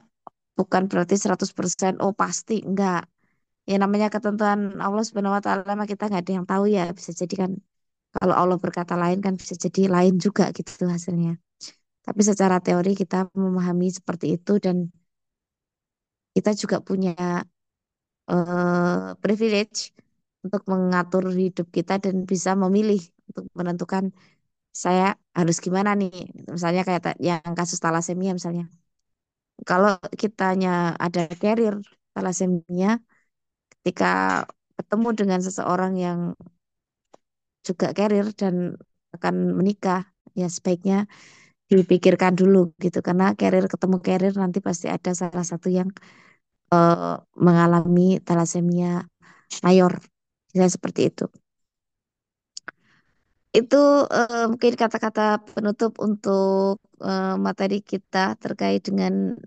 bukan berarti 100% oh pasti enggak. Ya namanya ketentuan Allah Subhanahu wa taala mah kita nggak ada yang tahu ya. Bisa jadi kan kalau Allah berkata lain kan bisa jadi lain juga gitu hasilnya. Tapi secara teori kita memahami seperti itu dan kita juga punya privilege untuk mengatur hidup kita dan bisa memilih untuk menentukan saya harus gimana nih. Misalnya kayak yang kasus talasemia misalnya. Kalau kitanya ada carrier talasemia, ketika ketemu dengan seseorang yang juga carrier dan akan menikah, ya sebaiknya dipikirkan dulu gitu. Karena carrier ketemu carrier nanti pasti ada salah satu yang mengalami talasemia mayor. Bisa seperti itu. Itu mungkin kata-kata penutup untuk materi kita terkait dengan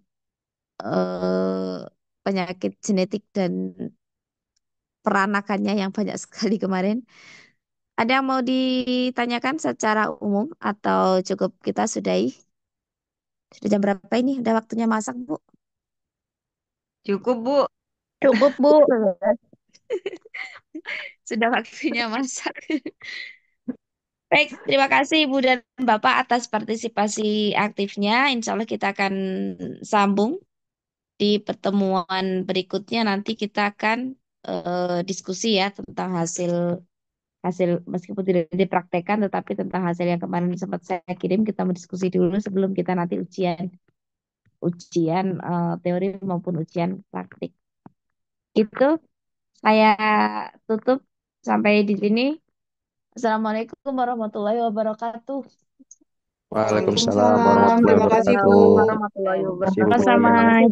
penyakit genetik dan peranakannya yang banyak sekali kemarin. Ada yang mau ditanyakan secara umum atau cukup kita sudahi? Sudah jam berapa ini? Udah waktunya masak, Bu? Cukup, Bu. Cukup, Bu. Sudah waktunya masak. Baik, terima kasih Ibu dan Bapak atas partisipasi aktifnya. Insya Allah kita akan sambung di pertemuan berikutnya. Nanti kita akan diskusi ya tentang hasil hasil meskipun tidak dipraktekkan, tetapi tentang hasil yang kemarin sempat saya kirim kita mendiskusi dulu sebelum kita nanti ujian ujian teori maupun ujian praktik. Itu saya tutup sampai di sini. Assalamualaikum warahmatullahi wabarakatuh. Waalaikumsalam Waalaikumsalam. warahmatullahi Terima kasih, Bu. wabarakatuh. Warahmatullahi Terima kasih, Bu. wabarakatuh. Sama.